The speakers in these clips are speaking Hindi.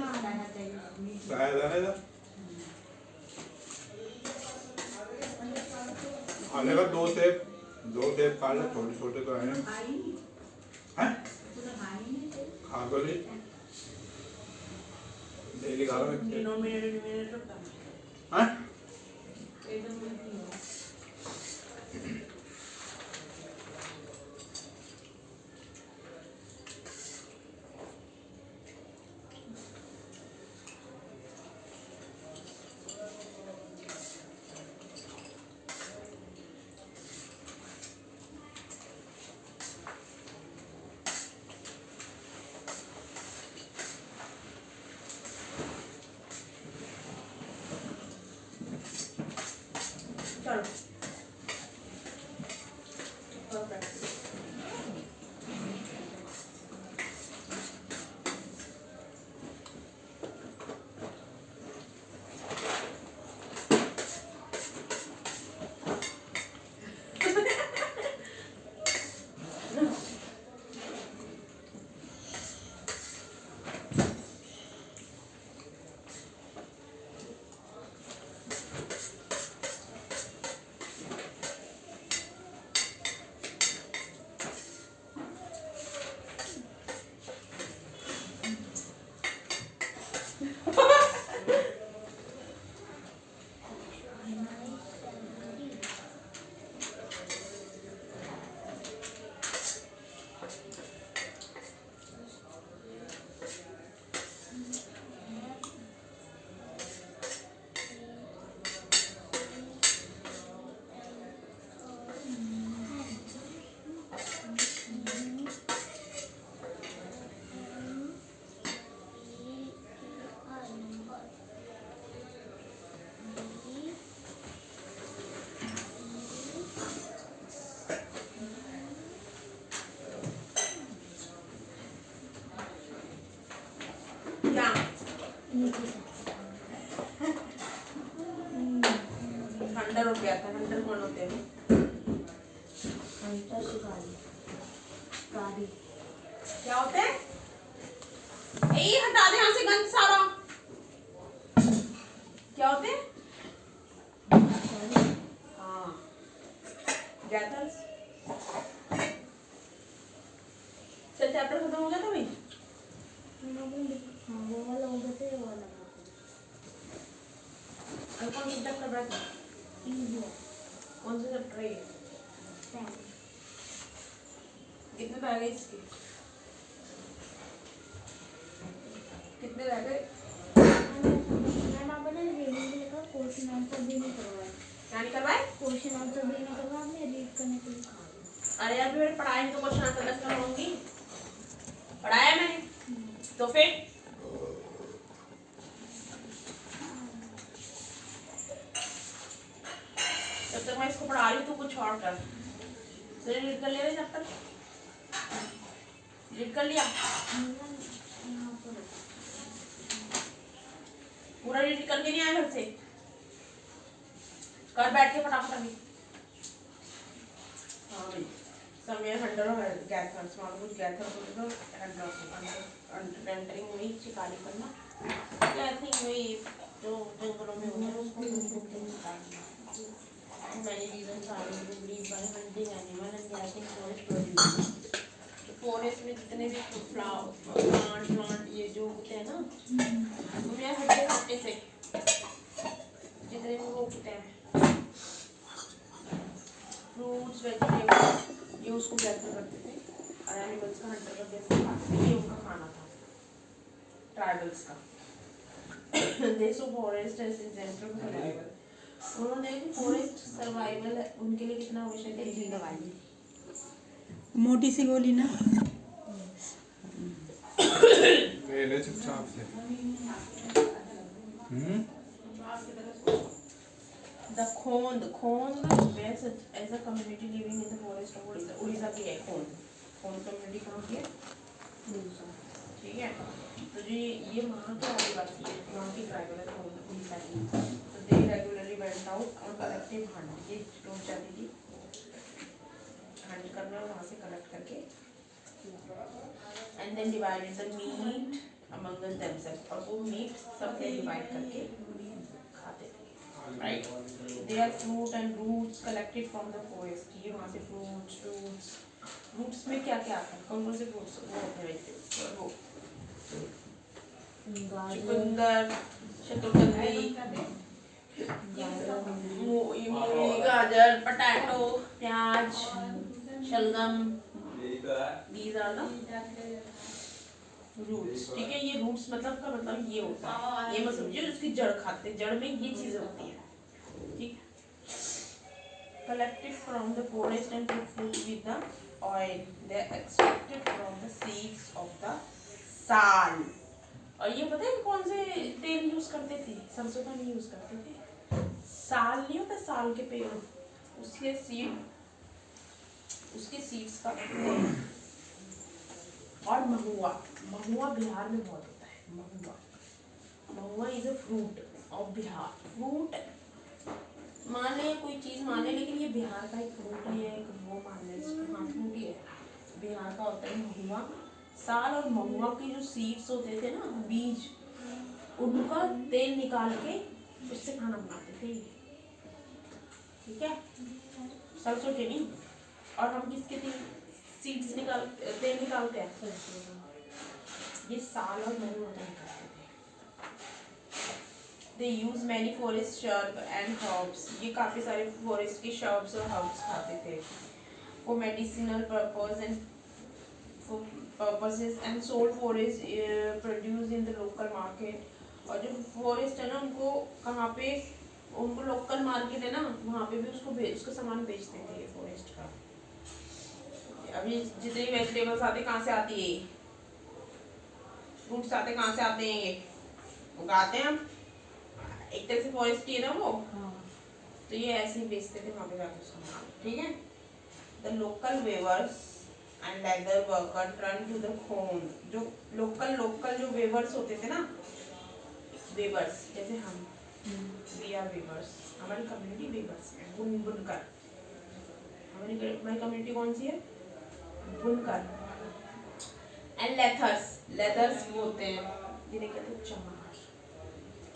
शायद है ना आने का दो सेब खा लो छोटे छोटे तो हैं हैं खा तो ली डेली खा लो हैं चलो क्या हंटर हो गया था हंटर कौन होते हैं क्या होते हैं ए हटा दे यहाँ से गंद सारा क्या होते हैं हाँ गैथर्स चल चैप्टर खत्म हो गया था भाई और कौन सा चैप्टर बैठा कौन सा चैप्टर है कितने रह गए इसके कितने रह गए क्वेश्चन आंसर भी नहीं करवाया क्या नहीं करवाए क्वेश्चन आंसर भी नहीं करवाया हमने रीड करने के लिए कहा अरे यार फिर पढ़ाया तो क्वेश्चन आंसर दस करवाऊंगी पढ़ाया मैंने तो फिर जब तक मैं इसको पढ़ा रही हूँ तू कुछ और कर सही रीड कर ले रहे जब तक रीड कर लिया पूरा रीड करके नहीं आया घर से कर बैठ के फटाफट अभी हाँ भाई समय हंडर और गैथर स्मॉल कुछ गैथर को अंडर एंटरिंग वही शिकारी करना आई थिंक वही जो जंगलों में होता है उसको many reasons are to believe by hunting animal and getting forest produce. Forest में जितने भी प्लांट ये जो होते हैं ना उन्हें हट्टे हट्टे से जितने भी वो होते हैं फ्रूट्स वेजिटेबल्स ये उसको गैदर करते थे और एनिमल्स का हंटर करके खाते थे ये उनका खाना था ट्राइबल्स का देशों forest as centre of survival उन्होंने फॉरेस्ट सर्वाइवल उनके लिए कितना आवश्यक है जी दवाई मोटी सी गोली ना ले ले चुपचाप से The Khond bears as a community living in the forest of Odisha. Odisha की है Khond community कहाँ की है? ठीक है तो जी ये वहाँ के आदिवासी है वहाँ की ट्राइबल है Khond उड़ीसा की तो they regularly went out on collective hunt ये रोज जाती थी हंट करना वहाँ से कलेक्ट करके and then divided the meat among themselves और वो मीट सबने डिवाइड करके खाते थे, right. They are fruit and roots collected from the forest, ये वहाँ से फ्रूट्स रूट्स में क्या क्या आता है, कौन कौन से फ्रूट्स वो होते हैं वेजिटेबल्स, वो चुकंदर, शकरकंदी, मूली, गाजर, पटाटो, प्याज, शलगम, these are the रूट्स, ठीक है। ये रूट्स मतलब का मतलब ये होता है, ये मत समझिए उसकी जड़ खाते, जड़ में ये चीजें होती है, ठीक। Collected from the forest and food with the oil, they extracted from the seeds of the साल। और ये पता है कौन से तेल यूज करते थे, सरसों का नहीं यूज करते थे, साल नहीं होता साल के पेड़, उसके सीड्स का तेल। और महुआ, महुआ बिहार में बहुत होता है, mahua is a fruit of Bihar, fruit मान ले कोई चीज मान ले, लेकिन ये बिहार का एक फ्रूट है, या एक वो मान ले, हाँ फ्रूट ही है, बिहार का होता है महुआ। साल और महुआ के जो सीड्स होते थे ना, बीज, उनका तेल निकाल के उससे खाना बनाते थे, ठीक है, सरसों के नहीं। और हम किसके सीड्स तेल निकालते हैं, ये साल और महुआ का निकालते थे। They use many forest shrub and herbs, ये काफी सारे फॉरेस्ट के shrubs और herbs खाते थे for medicinal purposes and sold forest produced in the local market। और जो फॉरेस्ट है ना, उनको कहाँ पे, उनको लोकल मार्केट है ना, वहाँ पे भी उसको सामान बेचते थे फॉरेस्ट का। अभी जितनी वेजिटेबल्स आती कहाँ से आती है, फ्रूट्स आते कहाँ से आते हैं, ये उगाते हैं हम, एक तरह से फॉरेस्ट ही है ना वो, तो ये ऐसे ही बेचते थे वहाँ पे जाकर उसका माल, ठीक है। The local weavers and leather worker turn to the Khond, जो लोकल जो वेवर्स होते थे ना, वेवर्स जैसे हम, वी आर वेवर्स, हमारी कम्युनिटी वेवर्स है, बुनकर, हमारी कम्युनिटी कौन सी है, बुनकर। एंड लेथर्स वो होते हैं जिन्हें कहते हैं चमार,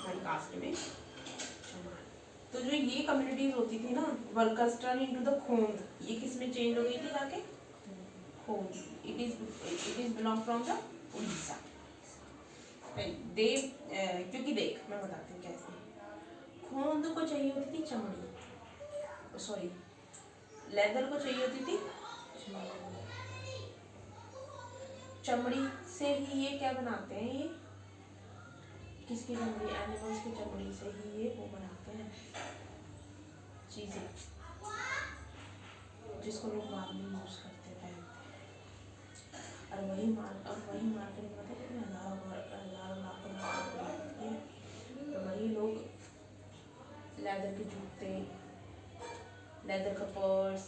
हमारी कास्ट में चमार। तो जो ये कम्युनिटीज होती थी ना, workers turn into the Khond, ये किस में चेंज हो गई थी जाके, Khond. It is belong from the Orissa. दे क्योंकि देख मैं बताती हूँ कैसे, खोंद को चाहिए होती थी चमड़ी, सॉरी लेदर को चाहिए होती थी चमड़ी से ही ये क्या बनाते हैं, ये किसकी चमड़ी, एनिमल्स की चमड़ी से ही ये वो बनाते हैं चीजें, जिसको लोग बाद में यूज करते पहनते। और वही मार्केट में पता कितने हजारों लाखों है, तो वही लोग लेदर के जूते, लेदर का पर्स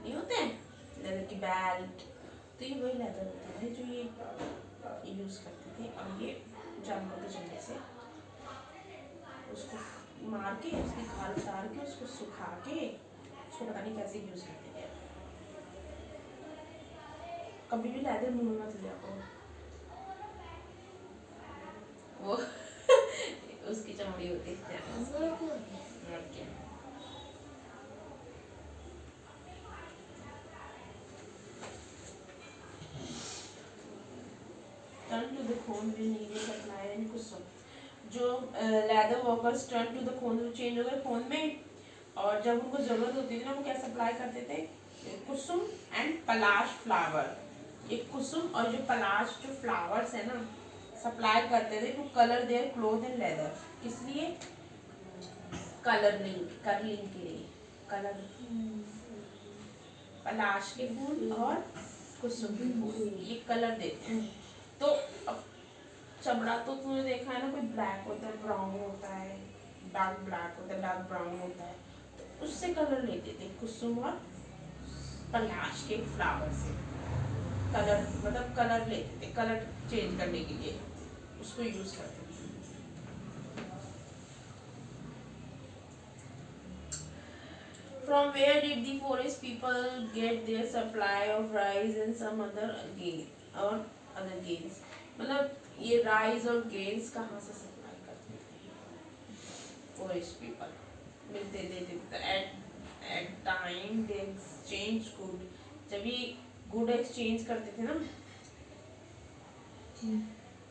नहीं होते हैं, लेदर की बेल्ट, तो ये वही लेदर होते थे जो ये यूज करते थे। और ये जानवर के चमड़े से उसको मार के, उसकी खाल उतार के, उसको सुखा के, उसको पता नहीं कैसे यूज करते थे। कभी भी लेदर मुंह में मत लिया करो, वो उसकी चमड़ी होती है। Turn to the Khond will need supply and Kusum, जो leather workers turn to the Khond, change हो गए खोन में, और जब उनको जरूरत होती थी ना, वो क्या सप्लाई करते थे, कुसुम एंड पलाश फ्लावर। ये कुसुम और जो पलाश जो फ्लावर्स है ना, सप्लाई करते थे to colour their cloth and leather, इसलिए कलरिंग के लिए, कलर पलाश के फूल और कुसुम के फूल ये कलर देते हैं। तो अब चमड़ा तो तुमने देखा है ना, कोई ब्लैक होता है, ब्राउन होता है, डार्क ब्लैक होता है, डार्क ब्राउन होता है, तो उससे कलर लेते थे कुसुम और पलाश के फ्लावर से, कलर मतलब कलर लेते थे, कलर चेंज करने के लिए उसको यूज करते थे। From where did the forest people get their supply of rice and some other gains? मतलब ये राइज और गेन्स कहाँ से सप्लाई करते थे? फॉरेस्ट पीपल मिलते देते at time they exchange good, जब ये गुड एक्सचेंज करते थे ना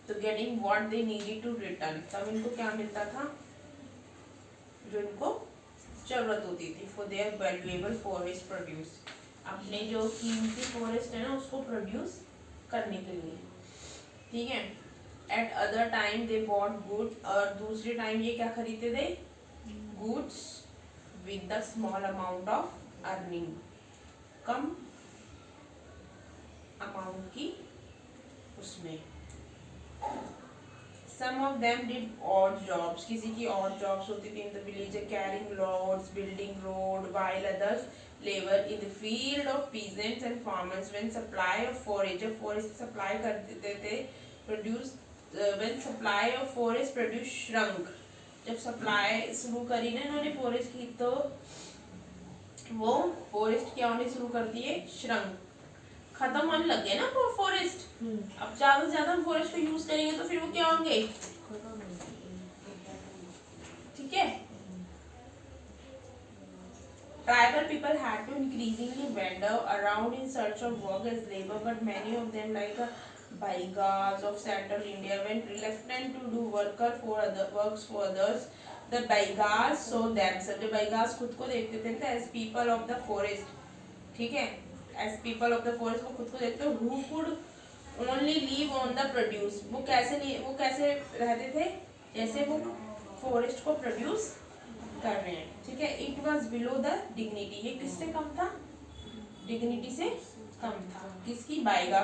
तो getting what they needed to return, तब इनको क्या मिलता था जो इनको जरूरत होती थी for their valuable forest produce, अपने जो कीमती फॉरेस्ट है ना उसको प्रोड्यूस करने के लिए, ठीक है। Eight other time they bought good, और दूसरे टाइम ये क्या खरीदते थे? Goods with the small amount of earning, come amount की उसमें। Some of them did odd jobs, किसी की odd jobs होती थी in the village, carrying loads, building road, while others labor in the field of peasants and farmers. When supply of forest supply कर देते थे, produce when supply of forest produce shrunk, जब supply शुरू करी ना इन्होंने forest की तो वो forest क्या होने शुरू कर दिए? shrunk, खत्म होने लग गए ना फॉरेस्ट। अब ज्यादा से ज्यादा हम फॉरेस्ट को यूज करेंगे तो फिर वो क्या होंगे? ठीक है। Tribal people had to increasingly wander around in search of work as labor, but many of them, like the Baigas of central India, went reluctant to do works for others. The Baigas saw themselves, the Baigas खुद को देखते थे as people of the forest, ठीक है, as people of the forest वो खुद को देखते हैं who could only live on the produce, वो कैसे रहते थे? जैसे वो फॉरेस्ट को प्रोड्यूस कर रहे हैं, ठीक है। It was below the dignity, ये किससे कम था? डिग्निटी से कम था, किसकी? Baiga,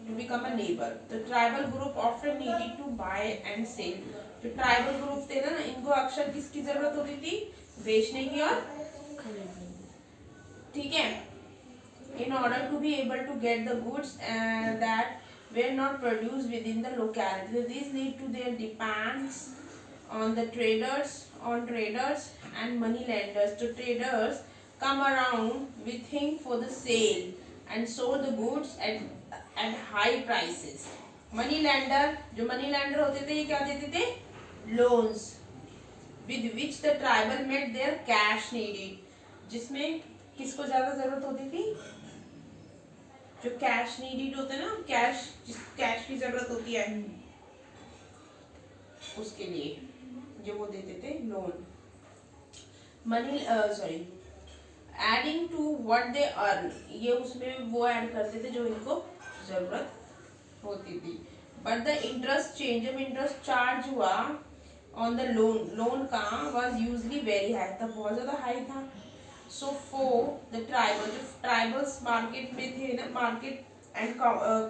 to become a labour. तो tribal group often needed to buy and sell, जो ट्राइबल ग्रुप थे ना इनको अक्सर किसकी जरूरत होती थी? बेचने की और खरीदने, ठीक है। In order to be able to get the goods that were not produced within the locality, these lead to their depends on the traders and money lenders. The traders come around with things for the sale and sold the goods at high prices. Money lender, जो money lender होते थे ये क्या देते थे? Loans with which the tribal made their cash needed, जिसमें किसको ज्यादा जरूरत होती थी? जो कैश नीडेड होते हैं ना, कैश की जरूरत होती है उसके लिए जो वो देते थे loan. Money adding to what they earn, ये उसमें वो ऐड करते थे जो इनको जरूरत होती थी। बट द इंटरेस्ट चेंज, जब इंटरेस्ट चार्ज हुआ ऑन द लोन का वाज यूजली वेरी हाई, तब बहुत ज्यादा हाई था। So for the tribal, जो tribals market में थे ना, market and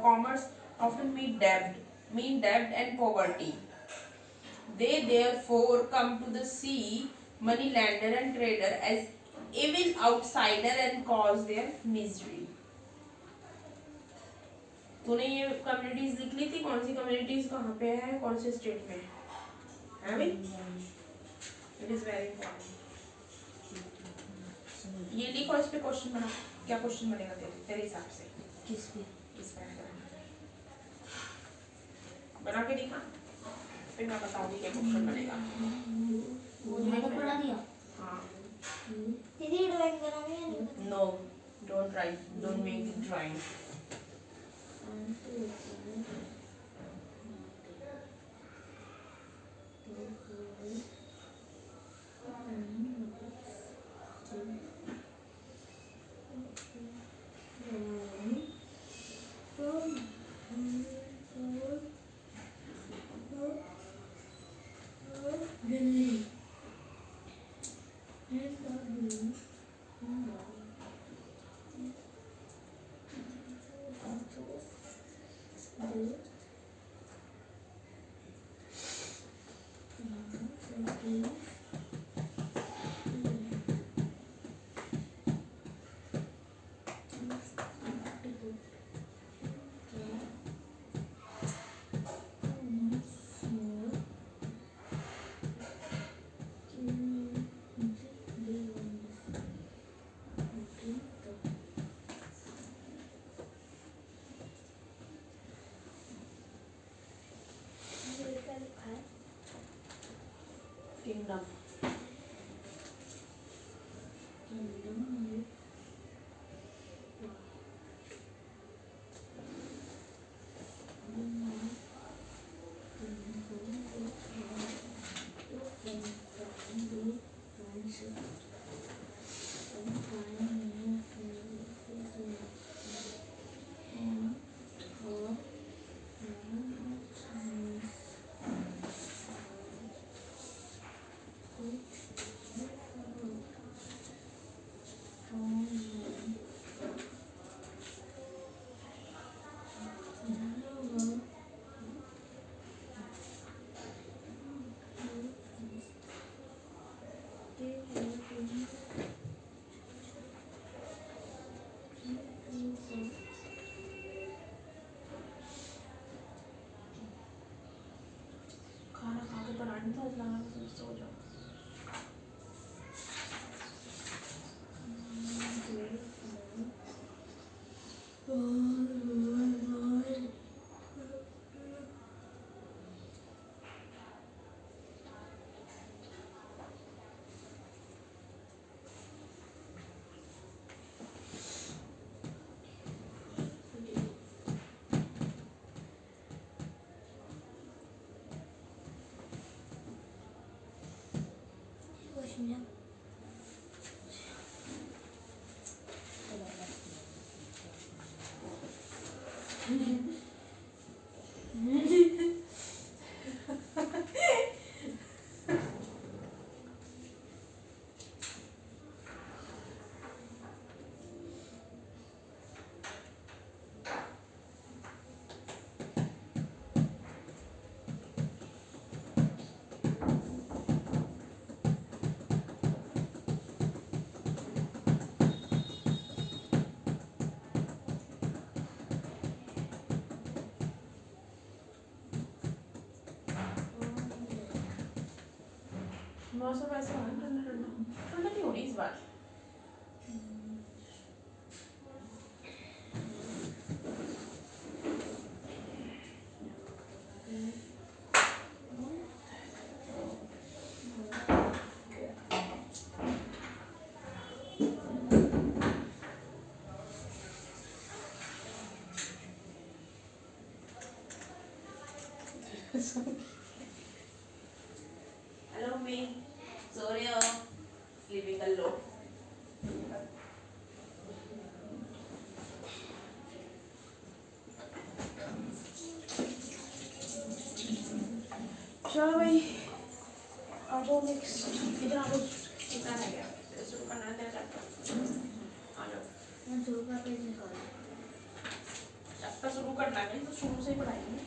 commerce often mean debt and poverty. They therefore come to the see money lender and trader as evil outsider and cause their misery. तूने ये कम्युनिटीज लिख ली थी, कौन सी कम्युनिटीज कहाँ पे है, कौन से स्टेट में है भाई? It is very important. ये लिखो, इस पे क्वेश्चन बना, क्या क्वेश्चन बनेगा तेरे हिसाब से? किस पे? इस पे बना के दिखा, फिर मैं बताऊंगी क्या क्वेश्चन बनेगा। मैंने बना दिया। हाँ। दीदी ड्राइंग बनानी है? No, don't write, don't make the drawing. Kingdom. खाना खा के बनाने तो लगा तो सो जाओ। मौसम ऐसा हो रहा है, ठंडा ठंडा ठंडा नहीं हो रही इस बार। हेलो मी, सो रहे हो? स्लीपिंग कर लो। चलो भाई, आ जाओ नेक्स्ट। इधर आ जाओ, कितना रह गया? शुरू करना है तेरा चैप्टर। आ जाओ। मैं दो का पेज निकाल। चैप्टर शुरू करना है तो शुरू से ही पढ़ाएंगे।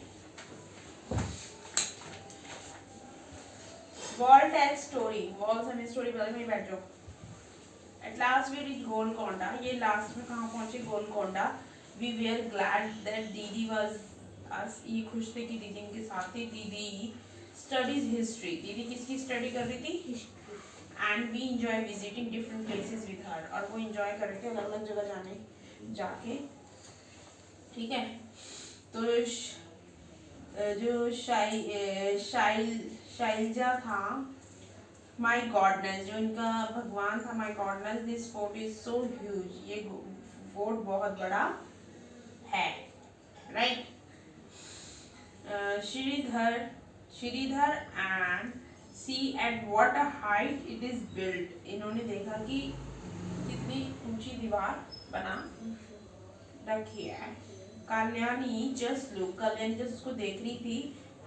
वॉल टेल स्टोरी, वॉल से स्टोरी बता में बैठ जाओ। At last we reach Golconda. ये लास्ट में कहाँ पहुंचे? Golconda. We were glad that didi was us. ये खुश थे कि दीदी के साथ थी। दीदी स्टडीज हिस्ट्री। दीदी किसकी स्टडी कर रही थी? And we enjoy visiting different places with her. और वो इंजॉय कर रहे थे अलग अलग जगह जाके। ठीक है, तो जो शाइलजा था, माई गॉडनेस, जो इनका भगवान था, my goodness this fort is so huge. ये फोर्ट बहुत बड़ा है, right. Shridhar and see at what a height it is built. इन्होंने देखा कि कितनी ऊंची दीवार बना रखी है। Kalyani just look, Kalyani just उसको देख रही थी।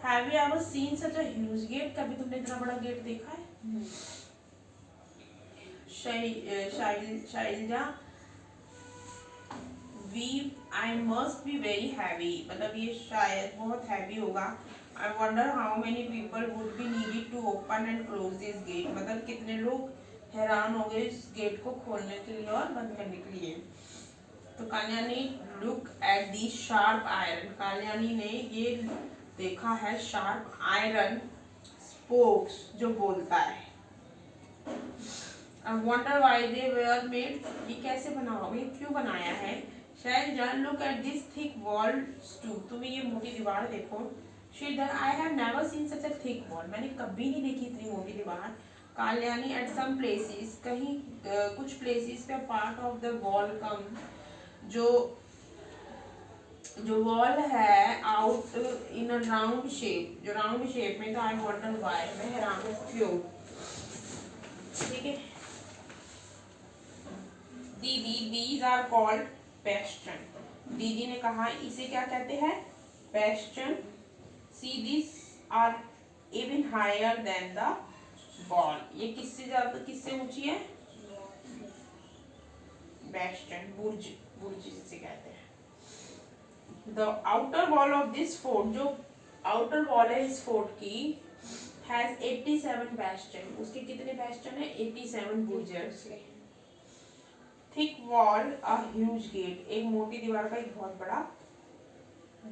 Have you ever seen such a huge gate? कभी तुमने इतना बड़ा गेट देखा है? Shailaja, we I must be very heavy. मतलब ये शायद बहुत हैवी होगा। I wonder how many people would be needed to open and close this gate. मतलब कितने लोग हैरान हो गए इस गेट को खोलने के लिए और बंद करने के लिए। तो Kalyani look at the sharp iron. Kalyani ने ये देखा है शार्प आयरन स्पोक्स, जो बोलता है। I wonder why they were made। ये कैसे बना होगा, ये क्यों बनाया है? शायद look at this thick walls too. तुम्हें ये मोटी दीवार देखो। Shridhar, I have never seen such a thick wall, मैंने कभी नहीं देखी इतनी मोटी दीवार। काल्यानी, एट सम प्लेसेस, कहीं कुछ प्लेसेस पे पार्ट ऑफ द वॉल कम, जो वॉल है out in a round shape, जो राउंड शेप में, तो आई वंडर व्हाई, मैं हैरान हूँ क्यों। ठीक है दीदी, दीज आर कॉल्ड बेस्टन, दीदी ने कहा इसे क्या कहते हैं, bastion. See this are even higher than the wall, ये किससे ज्यादा, किससे ऊंची है, बेस्टन, बुर्ज, बुर्ज जिसे कहते हैं। The outer wall of this fort, जो outer wall है इस फोर्ट की, has 87 bastion, उसके कितने bastion है, 87 बुर्ज है उसके। Thick wall, a huge gate, एक मोटी दीवार का एक बहुत बड़ा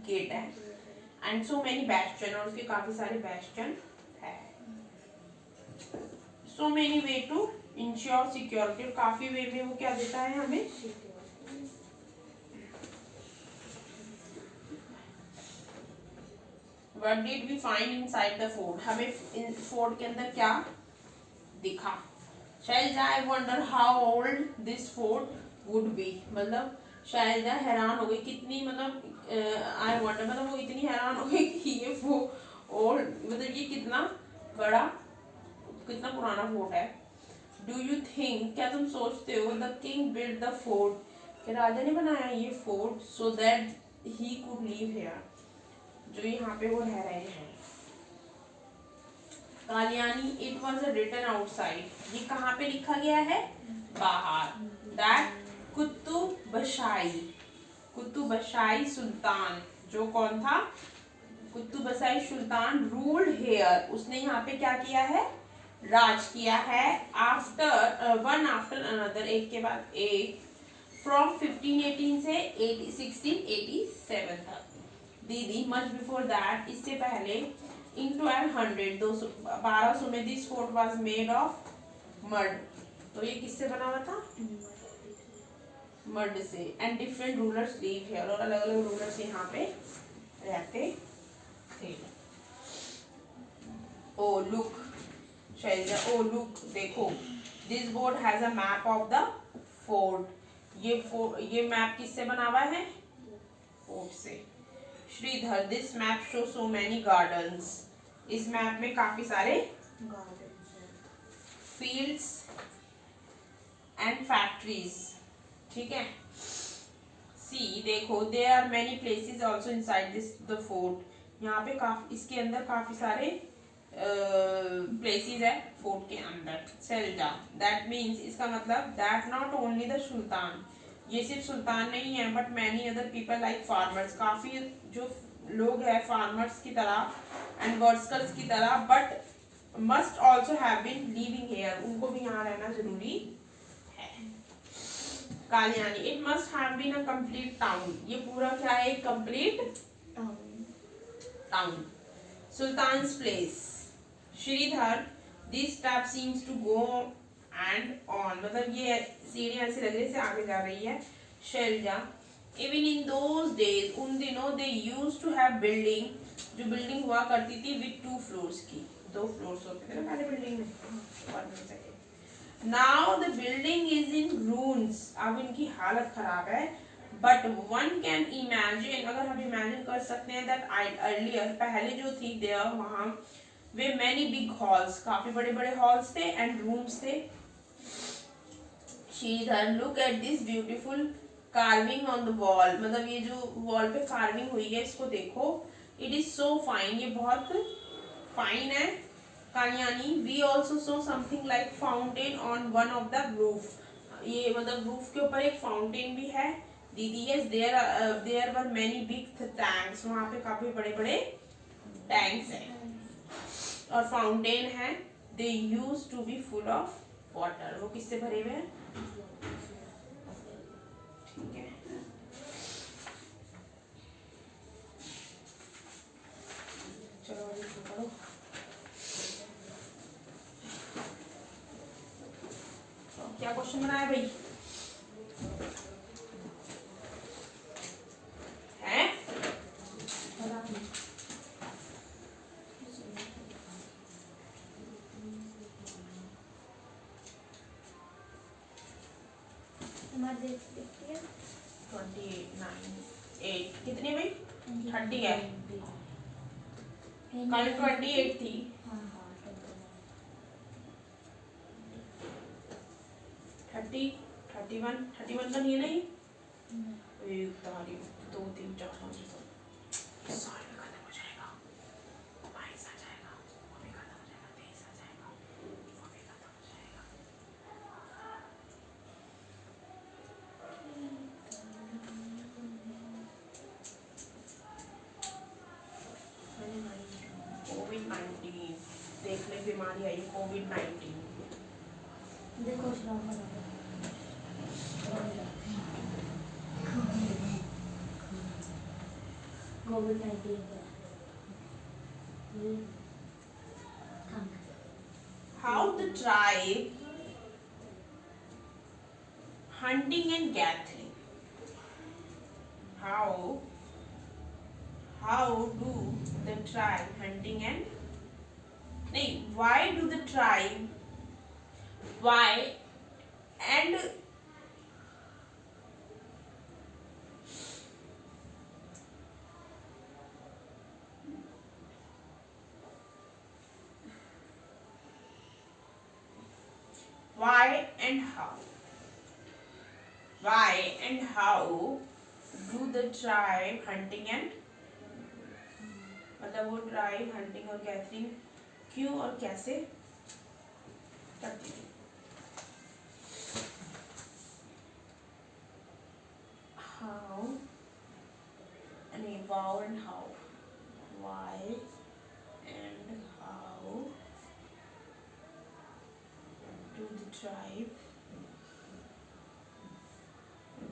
गेट है। And so many bastion, और उसके काफी सारे bastion है। So many way to ensure security, और काफी वे में वो क्या देता है हमें, What did we find inside the fort? हमें फोर्ट के अंदर क्या दिखा। Selja, I wonder how old this fort would be, मतलब शैलजा हैरान हो गई कितनी, मतलब I wonder मतलब वो इतनी हैरान हो गई कि ये वो ओल्ड, मतलब ये कितना बड़ा, कितना पुराना फोर्ट है। Do you think, क्या तुम सोचते हो, the king built the fort, कि राजा ने बनाया ये fort so that he could live here, जो यहाँ पे वो रह रहे हैं। कालियानी, इट वॉज रिटन आउटसाइड, ये कहाँ पे लिखा गया है, बाहर। दैट कुतुबशाही, कुतुबशाही सुल्तान, जो कौन था, कुतुबशाही सुल्तान, रूल्ड हेयर, उसने यहाँ पे क्या किया है, राज किया है। आफ्टर वन आफ्टर अनदर, एक के बाद एक, फ्रॉम 1518 से 1687 तक। दीदी, मच बिफोर दैट, इससे पहले, इन 1200 में, this fort was made of mud, तो ये किससे बना हुआ था, मड से। And different rulers live here, और अलग अलग रूलर्स यहाँ पे रहते थे। Oh look Shailaja, oh look देखो, this board has a map of the fort, ये मैप किससे बना हुआ है, फोर्ट से। Shridhar, this map show so many gardens, इस मैप में काफी सारे गार्डन्स हैं, फील्ड्स एंड फैक्ट्रीज, ठीक है। सी देखो, there are many places also inside this the fort, यहाँ पे काफी, इसके अंदर काफी सारे प्लेसेस है फोर्ट के अंदर। सेल्जा, दैट मीन्स, इसका मतलब, that not only the sultan, ये सिर्फ सुल्तान नहीं है, but many other people like farmers, काफी जो लोग हैं फार्मर्स की तरह एंड वर्कर्स की तरह, but must also have been living here, उनको भी यहाँ रहना जरूरी है। Kalyani, it must have been a complete town, ये पूरा क्या है, complete town. Sultans place. Shridhar, this step seems to go and on, मतलब ये सीढ़ियाँ ऐसे लग रही से आगे जा रही है। Shailaja, even in those days, उन दिनों, they used to have building, जो बिल्डिंग हुआ करती थी विद 2 फ्लोर्स की, 2 फ्लोर्स होते थे ना पहले बिल्डिंग में। Now the building is in रून्स, अब इनकी हालत खराब है। बट वन कैन इमेजिन, अगर हम इमेजिन कर सकते हैं, दैट अर्लियर, पहले जो थी देयर, वहाँ वे मैनी बिग हॉल्स, काफी बड़े बड़े हॉल्स थे, एंड रूम्स थे। Shridhar, look at this beautiful carving on the wall, मतलब ये जो वॉल पे कार्विंग हुई है, इसको देखो, इट इज सो फाइन, ये बहुत फाइन है। Kalyani, we also saw something like fountain on one of the roof, ये मतलब रूफ के ऊपर एक फाउंटेन भी है। Didi, yes, there were many big tanks, वहाँ पे काफी बड़े बड़े टैंक्स हैं और फाउंटेन है। They use to be full of water, वो किससे भरे हुए हैं, ठीक है। चलो अभी शुरू करो। क्या क्वेश्चन बनाया भाई, है तुम्हारे देखती है 29 8 कितनी भाई 30 है कल 28 थी हाँ 31 तो नहीं है नहीं एक तारीख 2 3 4 5 साल में खत्म हो जाएगा 22 आ जाएगा वो भी खत्म हो जाएगा 23 आ जाएगा वो भी खत्म हो जाएगा कोविड-19 देख ले बीमारी आई कोविड-19 देखो श्रावण बना कोविड-19 how the tribe hunting and gathering how do the tribe hunting and नहीं why do the tribe why and why and how do the tribe hunting and मतलब वो ट्राइब हंटिंग और गैदरिंग क्यों और कैसे करती थी how नहीं wow and how why and how do the tribe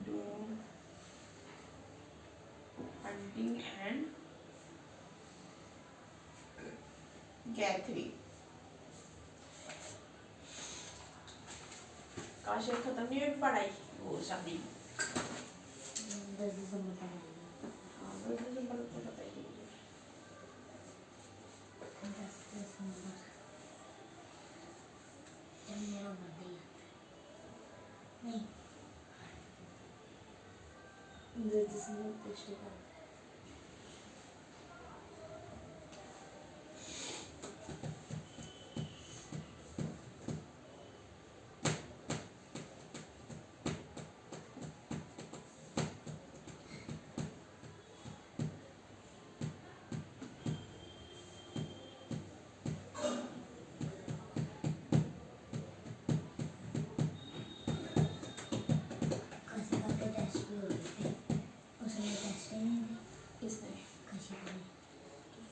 do hunting and gathering काश ये खत्म नहीं हुई पढ़ाई वो सभी हाँ 10 दिसंबर को पता ही मेरा बर्थडे नहीं 10 दिसंबर पिछले का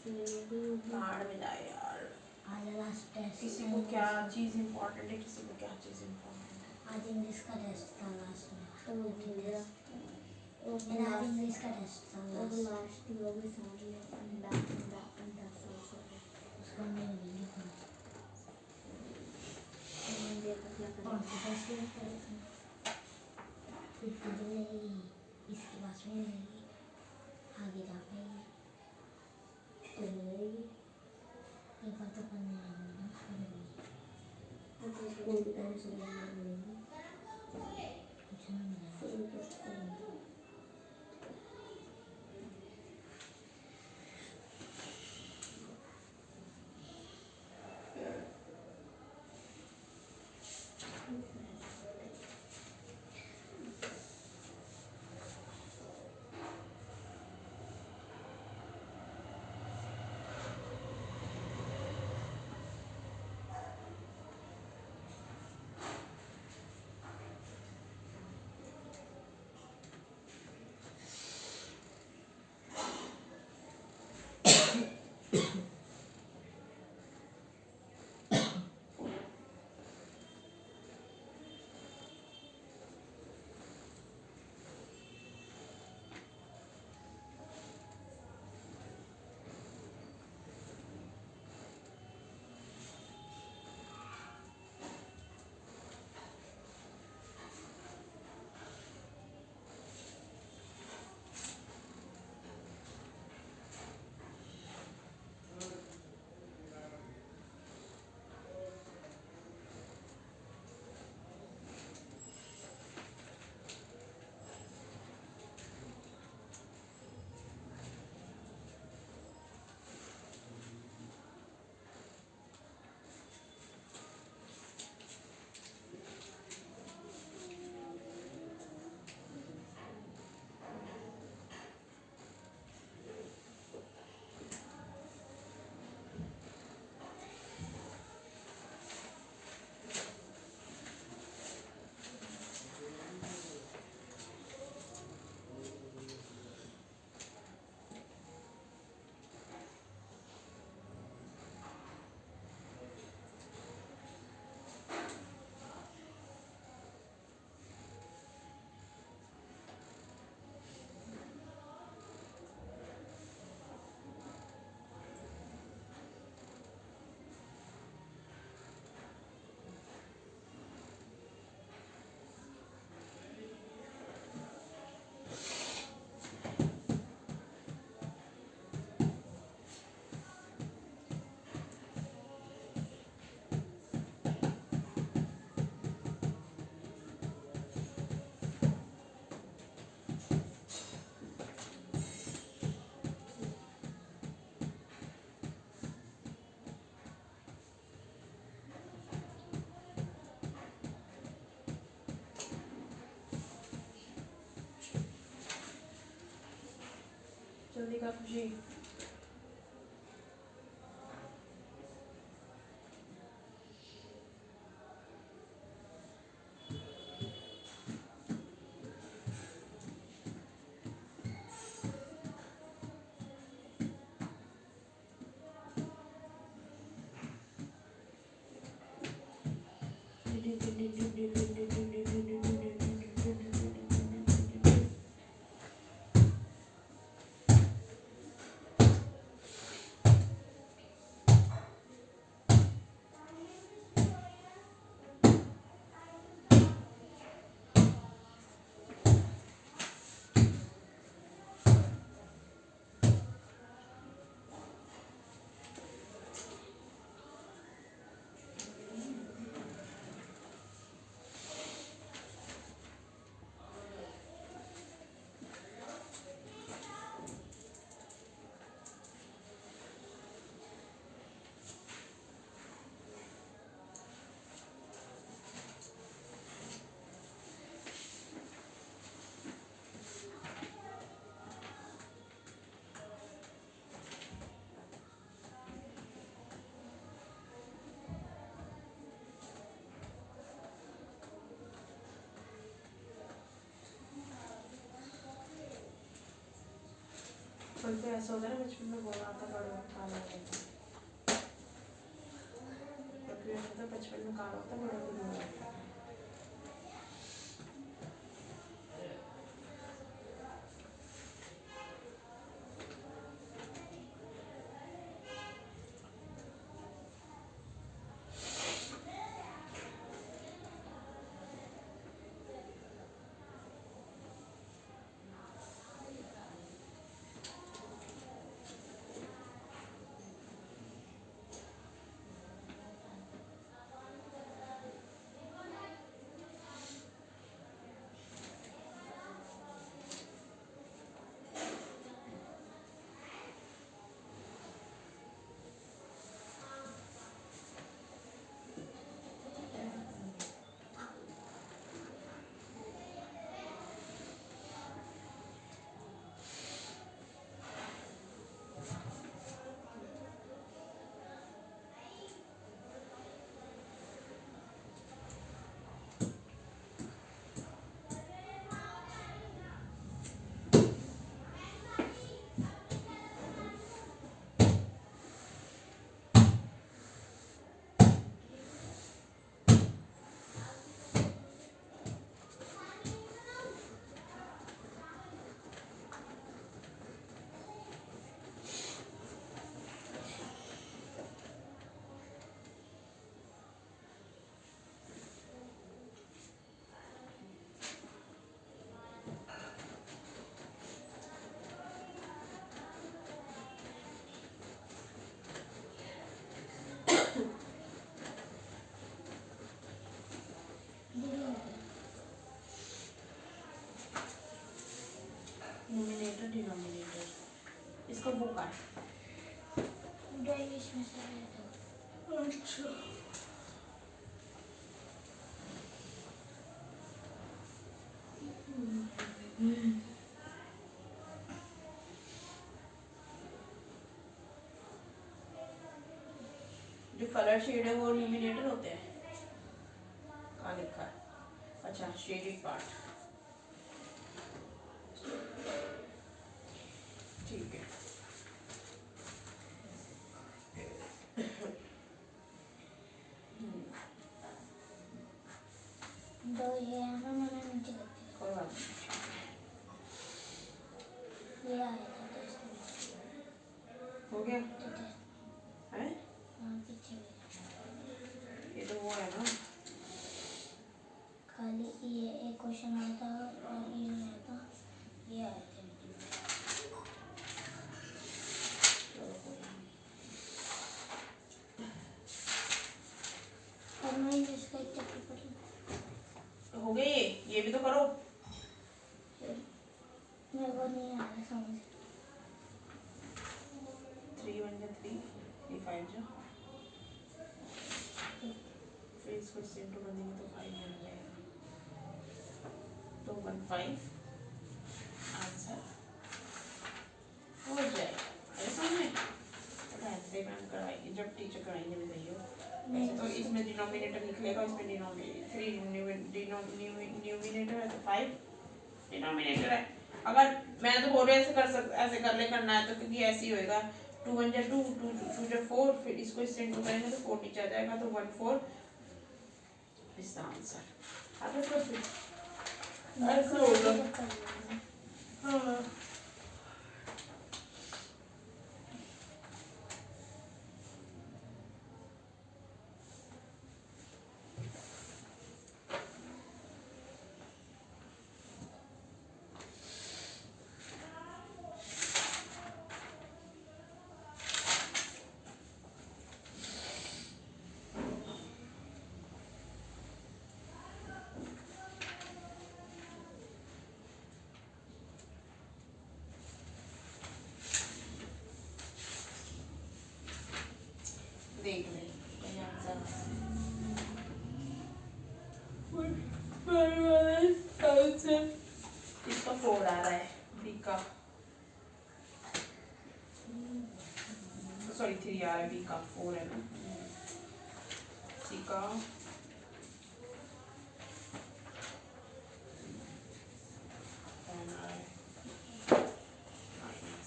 बाहर में जाए यार आज लास्ट टेस्ट किसी को क्या चीज़ इम्पोर्टेंट है किसी को क्या चीज़ इम्पोर्टेंट है आज इंग्लिश का टेस्ट था लास्ट में तो मेरा आज इंग्लिश का टेस्ट था लास्ट वो भी समझ लिया उसका मैं नहीं लिखा और टेस्ट में फिर नहीं इसकी क्लास में नहीं आगे जाके एक बार तो पढ़ने क्या खुशी? बचपन पे ऐसा होता है ना, बचपन में बोला आता बड़े में काला होता है। कभी ऐसा होता है बचपन में काला होता है, बड़े में गोरा होता है। न्यूमरेटर डिनोमिनेटर इसको वो काट। इसमें से आया था। अच्छा जो कलर शेड है वो न्यूमरेटर होते हैं। कहाँ लिखा है? अच्छा शेडेड पार्ट, ठीक है। दो ये है ना, मैंने नीचे रख दिया। कोई बात ये आया था तो इसमें नहीं, हो गया ठीक है। है। हाँ पीछे भी ये तो वो है ना, खाली ये एक क्वेश्चन आया था और ये नहीं आया था, ये आया था। चलो कोई नहीं। और मैं इसका एक चैप्टर पढ़ लूँ। हो गया ये भी तो करो। मेरे को नहीं आ रहा समझ। 3 1 जा 3 ये 5 जा, फिर इसको सेम टू कर देंगे तो 5 बन जाएगा। तो 1 5 आंसर हो जाएगा। करेंगे भी सही हो। वैसे तो इसमें डिनोमिनेटर निकलेगा, इसमें न्यूमिनेटर है तो 5 डिनोमिनेटर है। अगर मैं तो बोल रही ऐसे ऐसे कर ले करना है तो, क्योंकि ऐसे ही होएगा 2 1 2 2 2 जो 4, फिर इसको इससे इंटू करेंगे तो 4 नीचे आ जाएगा, तो 1 4 इज द आंसर। आगे फिर ऐसे होगा। हाँ देख ले कोई आंसर इसका 4 आ रहा है, बी का सॉरी 3 आ रहा है, बी का 4 है ना, सी का 10 आ रहा है,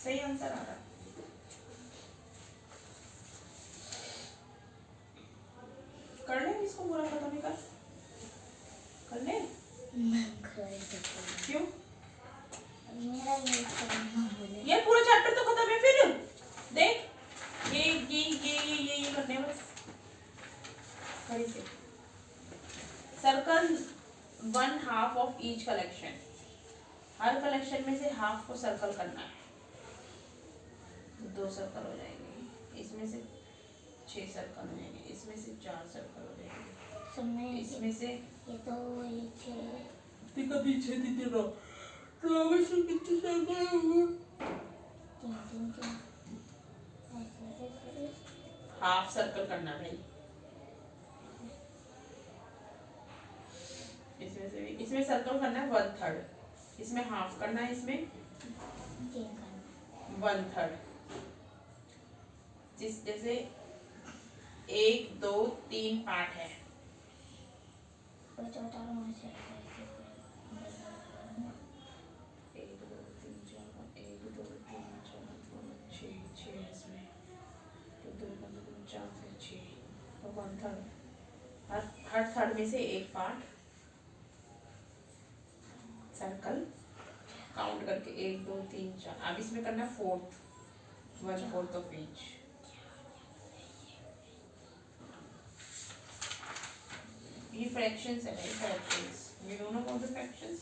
सही आंसर आ रहा है। कर ले इसको पूरा खत्म ही कर ले। क्यों? मेरा ये करना बोले ये पूरा चैप्टर तो खत्म है, फिर देख ये करने हैं बस। खड़ी से circle 1/2 of each collection, her collection में से हाफ को सर्कल करना है। 2 सर्कल हो जाएंगे, इसमें से 6 सर्कल हो जाएंगे, इसमें से 4 सर्कल हो जाएंगे, सुनने इसमें से ये तो ये दिखा पीछे दिखे तो से कितने सर्कल होंगे? 3 3 ऐसे हाफ सर्कल करना भाई, इसमें से भी, इसमें सर्कल करना है 1/3, इसमें हाफ करना है, इसमें 1/3। जिस जैसे 1 2 3 पार्ट है, कोई छोटा रूम से 1 2 3 4 1 2 3 4 5 6 इसमें तो 2 4 6 तो 1/3, हर थर्ड में से एक पार्ट सर्कल काउंट करके 1 2 3 4। अब इसमें करना है 1/4 ऑफ ईच। ये फ्रैक्शंस है भाई, fractions you don't know about the fractions.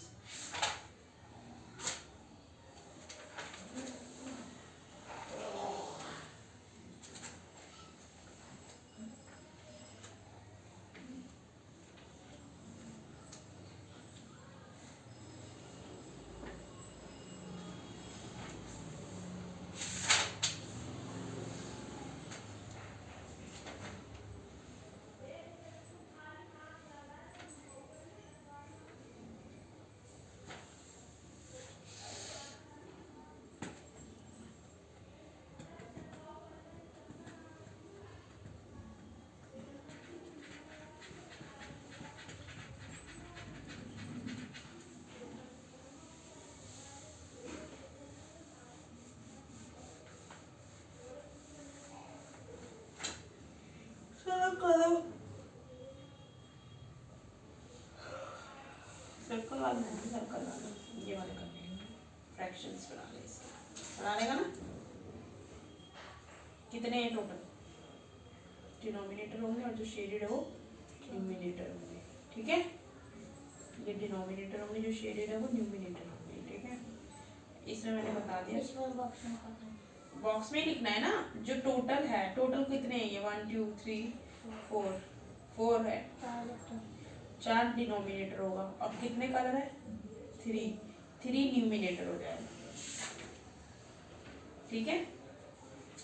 Circle वाला नहीं, सर्कल वाला ये वाले करने हैं, फ्रैक्शंस बना ले, इसके बना लेगा ना। कितने हैं टोटल? डिनोमिनेटर होंगे और जो शेडेड है वो न्यूमिनेटर होंगे, ठीक है। ये डिनोमिनेटर होंगे, जो शेडेड है वो न्यूमिनेटर होंगे, ठीक है। इसमें मैंने बता दिया, इसमें बॉक्स में ही लिखना है ना। जो टोटल है, टोटल कितने हैं ये 1 2 3 4 है, 4 डिनोमिनेटर होगा। और कितने कलर है? 3 न्यूमिनेटर हो जाएगा, ठीक है।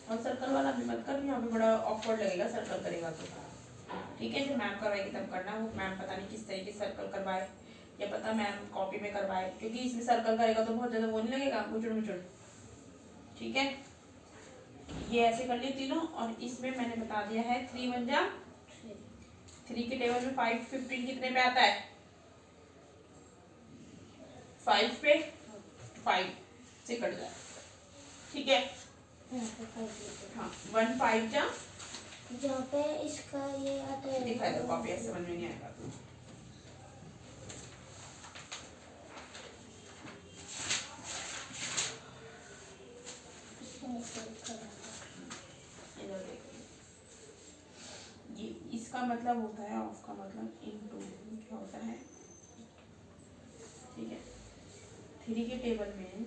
और सर्कल वाला भी मत कर, यहाँ पे बड़ा ऑकवर्ड लगेगा सर्कल करेगा तो, ठीक है। जो मैम करवाएगी तब करना, वो मैम पता नहीं किस तरीके से सर्कल करवाए, या पता मैम कॉपी में करवाए, क्योंकि इसमें सर्कल करेगा तो बहुत ज़्यादा वो नहीं लगेगा मुचड़ मुचड़, ठीक है। ये ऐसे कर लिए तीनों, और इसमें मैंने बता दिया है 3 1 जा 3 के टेबल में 5 15 कितने पे आता है? 5 पे 5 से कट जाए, ठीक है। यहाँ पे 5 लिखे। हाँ 1 5 जा, जहाँ पे इसका ये आता है दिखाई दो कॉपी, ऐसे समझ में नहीं आएगा तो। इसके नीचे लिखा है। इधर देखो, ये इसका मतलब होता है ऑफ का मतलब इनटू, क्या होता है, ठीक है। 3 के टेबल में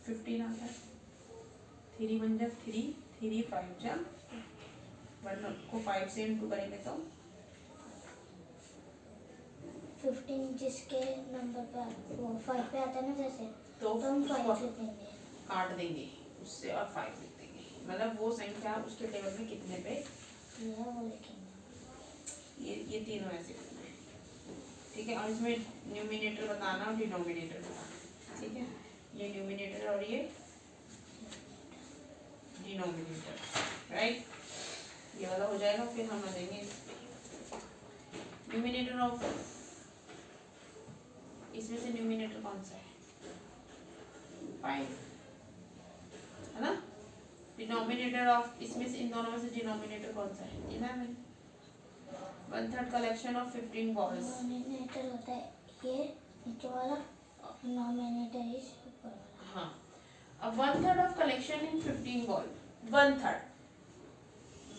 15 आता है, 3 1 जा 3 3 5 जा 1 को 5 से इनटू करेंगे तो 15 जिसके नंबर पे वो 5 पे आता है ना, जैसे तो तो हम उसको 5 लिख देंगे। काट देंगे उससे और 5 लिख देंगे, मतलब वो संख्या उसके टेबल में कितने पे, ये वो लिखेंगे। ये तीनों ऐसे करना है, ठीक है। और इसमें न्यूमिनेटर बताना और डिनोमिनेटर बताना, ठीक है। ये न्यूमिनेटर और ये डिनोमिनेटर, राइट। ये वाला हो जाएगा, फिर हम आ जाएंगे इस पे। न्यूमिनेटर ऑफ, इसमें से न्यूमिनेटर कौन सा है? 5, है ना। डिनोमिनेटर ऑफ, इसमें से इन दोनों में से डिनोमिनेटर कौन सा है? 11। 1/3 कलेक्शन ऑफ 15 बॉल्स। डिनोमिनेटर होता है ये नीचे वाला, डिनोमिनेटर इस ऊपर वाला। हाँ, अब 1/3 ऑफ कलेक्शन इन 15 बॉल,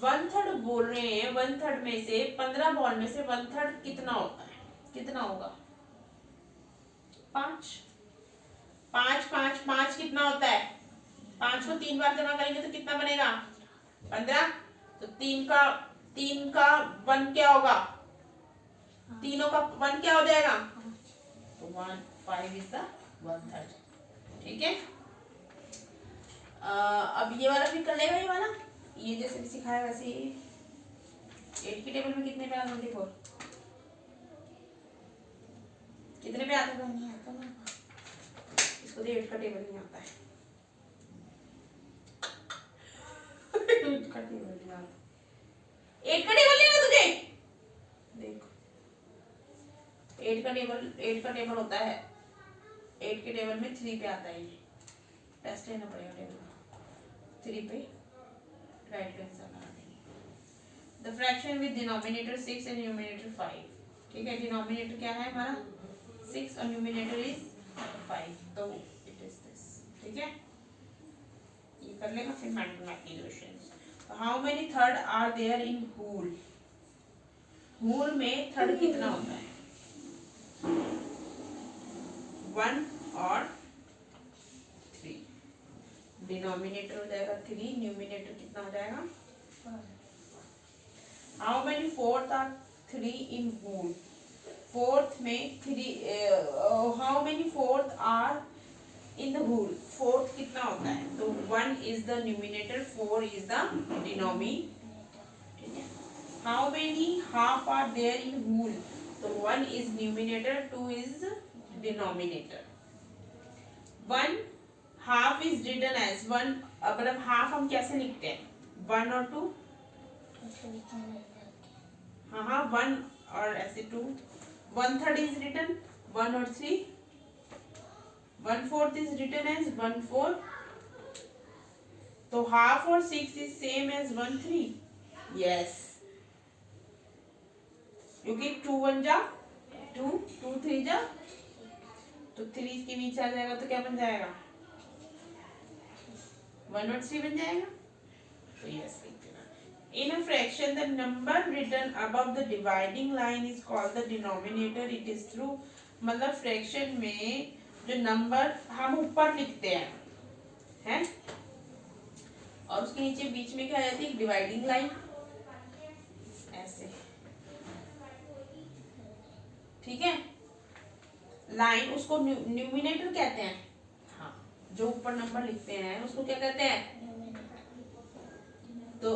1/3 बोल रहे हैं। 1/3 में से 15 बॉल में से 1/3 कितना होता है? कितना होगा? 5 5 5 5 कितना होता है? 5 को 3 बार जमा करेंगे तो कितना बनेगा? 15। तो 3 का 1 क्या होगा? तीनों का 1 क्या हो जाएगा? तो 1 5 इज द 1/3, ठीक है। अब ये वाला भी कर लेगा, ये वाला, ये जैसे भी सिखाया वैसे ही। 8 की टेबल में कितने पे आता है? 24 कितने पे आता है? नहीं आता ना। इसको तो 8 का टेबल नहीं आता है। 8 का टेबल नहीं आता, 8 का टेबल नहीं आता तुझे? देखो 8 का टेबल होता है, 8 के टेबल में 3 पे आता है। ये टेस्ट लेना पड़ेगा टेबल, 3 पे राइट का आंसर लगा देंगे। The fraction with denominator 6 and numerator 5, ठीक है। डिनोमिनेटर क्या है हमारा? 6 और न्यूमरेटर इज 5, तो इट इज दिस, ठीक है। ये कर लेगा, फिर mathematical questions. How many third are there in whole? Whole में थर्ड कितना होता है? 1 और 3। डिनोमिनेटर हो जाएगा 3, न्यूमिनेटर कितना हो जाएगा? How many fourth are 3 in whole? Fourth में 3, how many fourth are in the whole? Fourth कितना होता है? तो 1 is the numerator, 4 is the denominator, ठीक है। How many half are there in whole? तो 1 is numerator, 2 is denominator. 1 half is written as 1, मतलब हाफ हम कैसे लिखते हैं? 1 और 2, हाँ 1 और ऐसे 2। 1/3 इज रिटन 1 और 3। 1/4 इज रिटन एज 1/4। तो हाफ और 6 इज सेम एज 1/3, यस, क्योंकि 2 1 जा 2, 2 3 जा, तो 3 इसके नीचे आ जाएगा तो क्या बन जाएगा? 1 और 3 बन जाएगा, तो यस लिख देना। In a fraction, the number written above the dividing line is called the denominator. It is true. मतलब फ्रैक्शन में जो नंबर हम ऊपर लिखते हैं, और उसके नीचे बीच में क्या आ जाती है? डिवाइडिंग लाइन, ऐसे, ठीक है। लाइन उसको न्यूमिनेटर कहते हैं। हाँ, जो ऊपर नंबर लिखते हैं उसको क्या कहते हैं? तो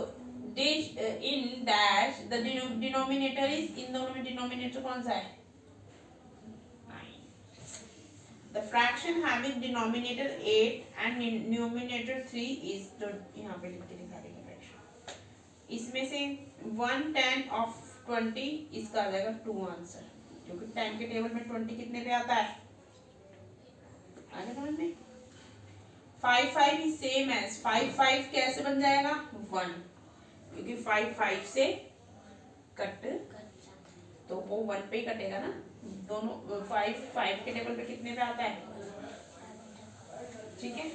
in dash the denominator is, इन दोनों में डिनोमिनेटर कौन सा है? 9। The fraction having denominator 8 and numerator 3 is तो यहाँ पे लिख के दिखा देंगे fraction. इसमें से 1 10 of 20 इसका आ जाएगा 2 आंसर, क्योंकि 10 के टेबल में 20 कितने पे आता है, आगे समझ में. 5 5 is same as 5 5 कैसे बन जाएगा 1, क्योंकि 5 5 से कट तो वो 1 पे ही कटेगा ना. दोनों 5 5 के टेबल पे कितने पे आता है, ठीक है.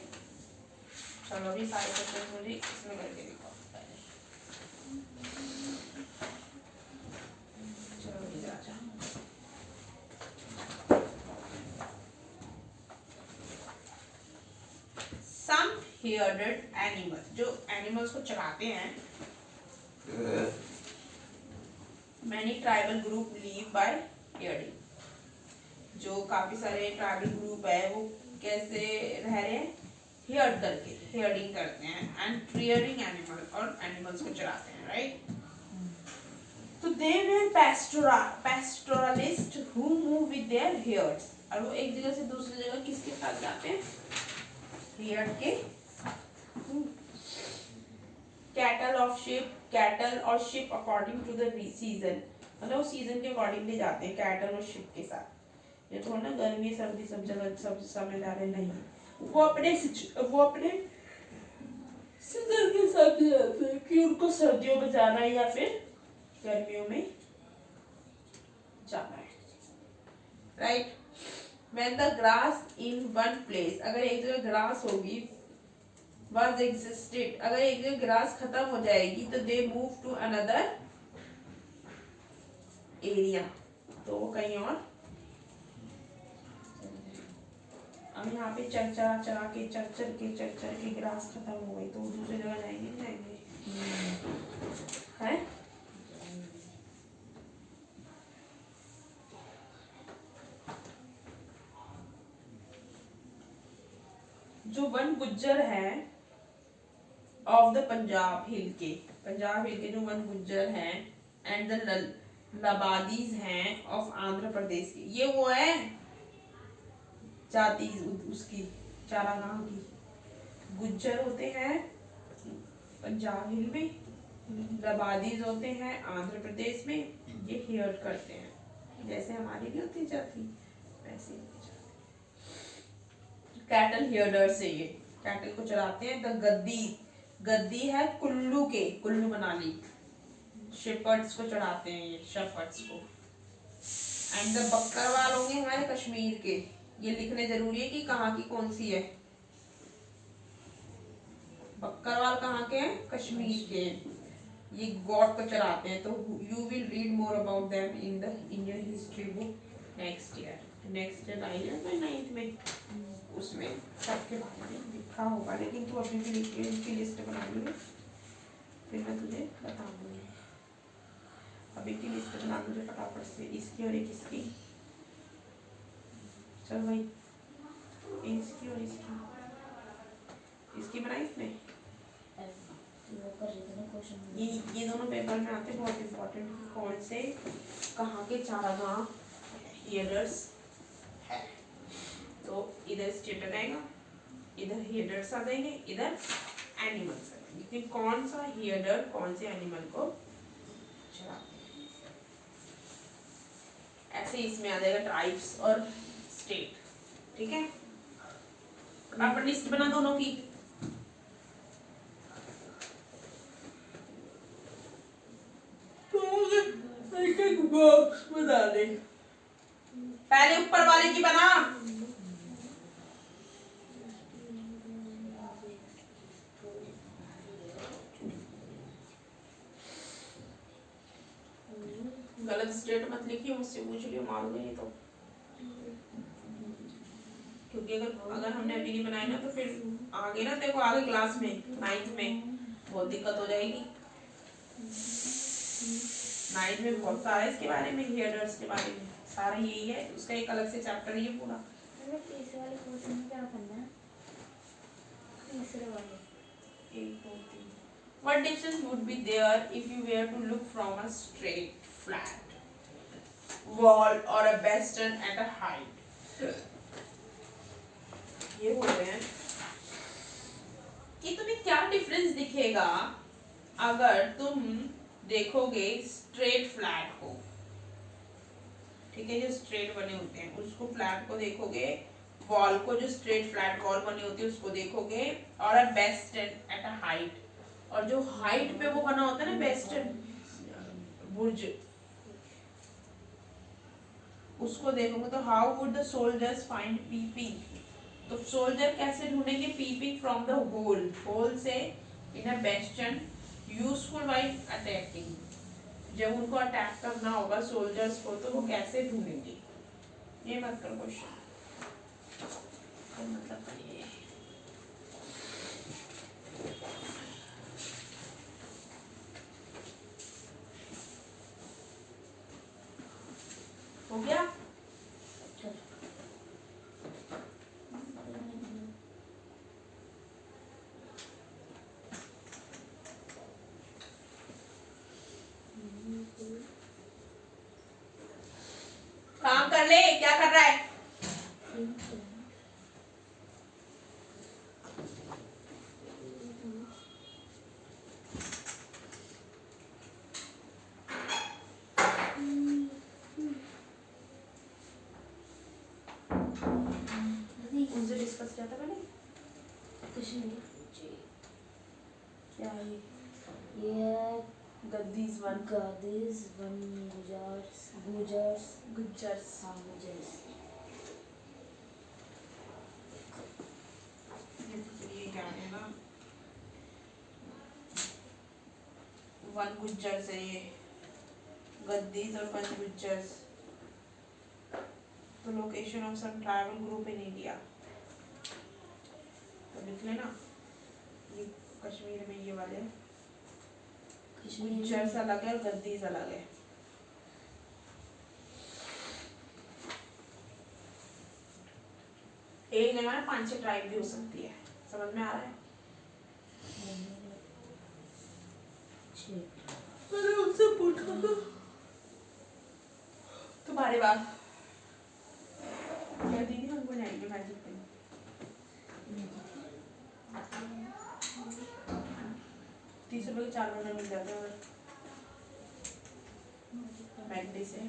चलो अभी सारे क्वेश्चन मुझे इसमें करके दिखाओ. चलो इधर आ जाओ. Some herded animals, जो एनिमल्स को चराते हैं. Many tribal group live by herding. जो काफी सारे ट्राइबल ग्रुप है वो कैसे रह रहे हैं, हियर्ड करके, हियर्डिंग करते हैं एंड ट्रियरिंग एनिमल, और एनिमल्स को चराते हैं, राइट. तो दे वर पैस्टोरलिस्ट हु मूव विद देयर हियर्ड्स, और वो एक जगह से दूसरी जगह किसके साथ जाते हैं, हियर्ड के. कैटल ऑफ शिप, कैटल और sheep according to the season, मतलब सीजन के अकॉर्डिंगली जाते हैं कैटल और शिप के साथ. ये तो ना गर्मी सर्दी सब जगह सब समय जा रहे नहीं, वो अपने सीजन के साथ जाते हैं कि उनको सर्दियों में जाना है या फिर गर्मियों में जाना है, right. When the grass in one place, अगर एक जगह ग्रास होगी, was existed, अगर एक जगह ग्रास खत्म हो जाएगी तो they move to another area, तो वो कहीं और. अब यहाँ पे चर के ग्रास खत्म हो गई तो दूसरी जगह जाएंगे नहीं जाएंगे, है. जो वन गुज्जर है ऑफ द पंजाब हिल के जो वन गुज्जर हैं एंड द लबादीज हैं ऑफ आंध्र प्रदेश के, ये वो है जाति उसकी चारागाह की. गुज्जर होते हैं पंजाब हिल में, लबादीज होते हैं आंध्र प्रदेश में. ये हियर्ड करते हैं, जैसे हमारी भी होती जाती वैसे ही. कैटल हियर्डर से ये कैटल को चराते हैं. द गद्दी है कुल्लू मनाली, शेपर्ड्स को चढ़ाते हैं ये, शेपर्ड्स को. एंड द बक्करवाल होंगे हमारे कश्मीर के. ये लिखने जरूरी है कि कहाँ की कौन सी है. बक्करवाल कहाँ के हैं, कश्मीर के. ये गॉड को चढ़ाते हैं. तो you will read more about them in the Indian history book next year आएगा ना 9th में, उसमें सबके बारे में लिखा होगा. लेकिन तू अभी भी लिख के इसकी लिस्ट बना ली है, फिर मैं तुझे बता दूंगी. अभी की लिस्ट बना मुझे फटाफट से, इसकी और एक इसकी. चल भाई, इसकी और इसकी बनाई इसने. ये दोनों पेपर में आते, बहुत इम्पोर्टेंट, कौन से कहाँ के चारागाह हियर्डर्स है. तो इधर स्टेटस आएगा, इधर हियर्डर्स आ जाएंगे, इधर एनिमल्स आ जाएंगे. लेकिन कौन सा हियर्डर कौन से एनिमल को चराते हैं, ऐसे इसमें आ जाएगा ट्राइब्स और स्टेट. ठीक है, फटाफट लिस्ट बना दोनों की. एक बॉक्स बना दे, पहले ऊपर वाले की बना. गलत स्टेट मत लिखिए, मुझसे पूछ लियो, मारूंगी नहीं तो. क्योंकि अगर हमने अभी नहीं बनाई ना तो फिर आगे ना देखो, आगे क्लास में 9th में बहुत दिक्कत हो जाएगी. 9th में बहुत सारा इसके बारे में, हियर्डर्स के बारे में सारा यही है. उसका एक अलग से चैप्टर है ये पूरा. तीसरे वाले क्वेश्चन में क्या करना है, तीसरे वाले 1 2 3. What distance would be there if you were to look from a straight flat wall or a bastion at a height? ये बोल रहे हैं कि तुम्हें क्या डिफरेंस दिखेगा अगर तुम देखोगे स्ट्रेट फ्लैट को, ठीक है, जो स्ट्रेट बने होते हैं उसको, फ्लैट को देखोगे, वॉल को, जो स्ट्रेट फ्लैट वॉल बनी होती है उसको देखोगे, और a best at a height, और जो हाइट पे वो बना होता है ना बेस्ट बुर्ज, उसको देखोगे, तो how would the soldiers find peeping, तो सोल्जर कैसे ढूंढेंगे peeping from the hole, hole से in a bastion, useful while attacking, जब उनको अटैक करना होगा सोल्जर्स को तो वो कैसे ढूंढेंगे, ये मत करो क्वेश्चन, मतलब ये हो गया। काम कर ले, क्या कर रहा है? उनसे डिस्कस किया था मैंने, कुछ नहीं। क्या है ये गद्दीज वन, गद्दीज वन, गुजर्स, गुज्जर्स, हाँ गुजर्स। ये क्या है ना, वन गुज्जर्स है ये, गद्दीज और वन गुज्जर्स, तो location of some tribal group in India, तो लिख लेना, ये कश्मीर में ये वाले गुज्जर्स अलग है और गद्दीज अलग है। एक जगह में 5-6 ट्राइब भी हो सकती है, समझ में आ रहा है? मैंने उनसे पूछा था तुम्हारे बाद, क्या दीदी हम बनाएंगे मैजिक पेन, 30 रुपए के 4 बंडल मिल जाते हैं मैगडी से।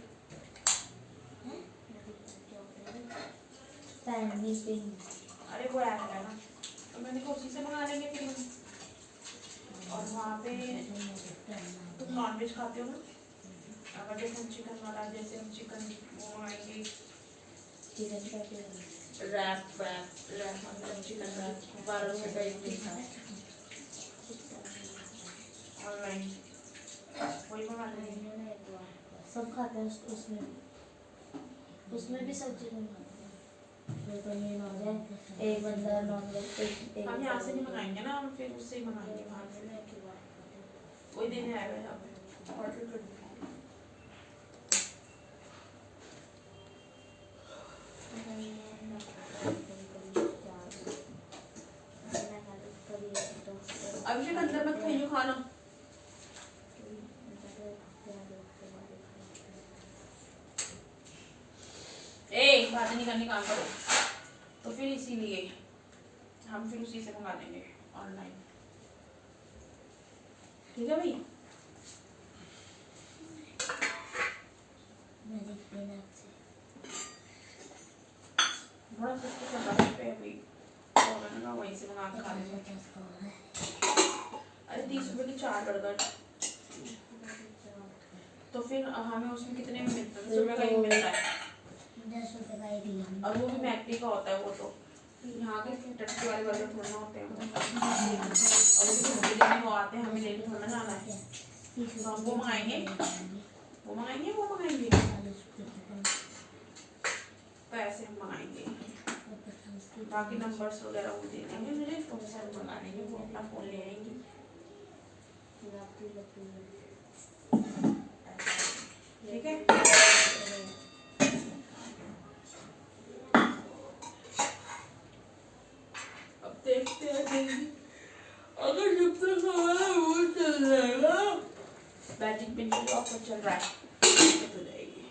अरे वो ऐप है ना, तो मैंने कहा उसी से मंगा लेंगे फिर हम। और वहाँ पे तुम नॉनवेज खाते हो ना, अगर जैसे हम चिकन वाला, जैसे हम चिकन वो मंगाएंगे, रैप मतलब चिकन रैप 12 रुपये का एक पीस है ऑनलाइन, वही मंगा लेंगे। सब खाते हैं उसमें भी सब चीज़ मंगाते हैं, पनीर हो जाए, एक बंदा नॉनवेज, हम यहाँ से नहीं मंगाएंगे ना, हम फिर उससे ही मंगाएंगे वहाँ से, वही देने आएगा यहाँ पे ऑर्डर कर देंगे। अभिषेक अंदर मत खाइयो खाना, बातें नहीं करनी, काम करो। तो फिर इसीलिए हम फिर उसी से मंगा लेंगे ऑनलाइन, ठीक है भाई? बड़ा सस्ता चल रहा है अभी, तो मैंने कहा वहीं से मंगा के खा लेंगे। अरे 30 रुपए के 4 बर्गर, तो फिर हमें उसमें कितने में मिलता है? 10 रुपए का एक मिलता है, 10 रुपए का एक लिया, और वो भी मैकडी का होता है, वो तो यहाँ के टट्टी वाले बर्गर थोड़ा ना होते हैं, और वो आते हैं, हमें लेने थोड़ा जाना है, तो हम वो मंगाएंगे, तो ऐसे हम मंगाएंगे, बाकी नंबर्स वगैरह वो दे देंगे मुझे, तो उनसे हम मंगा लेंगे, वो अपना फ़ोन ले आएंगे, ठीक है? अब देखते हैं, अगर जब तक हमारा वो चल जाएगा, मैजिक पिन का ऑफर चल रहा है, तो जाएगी।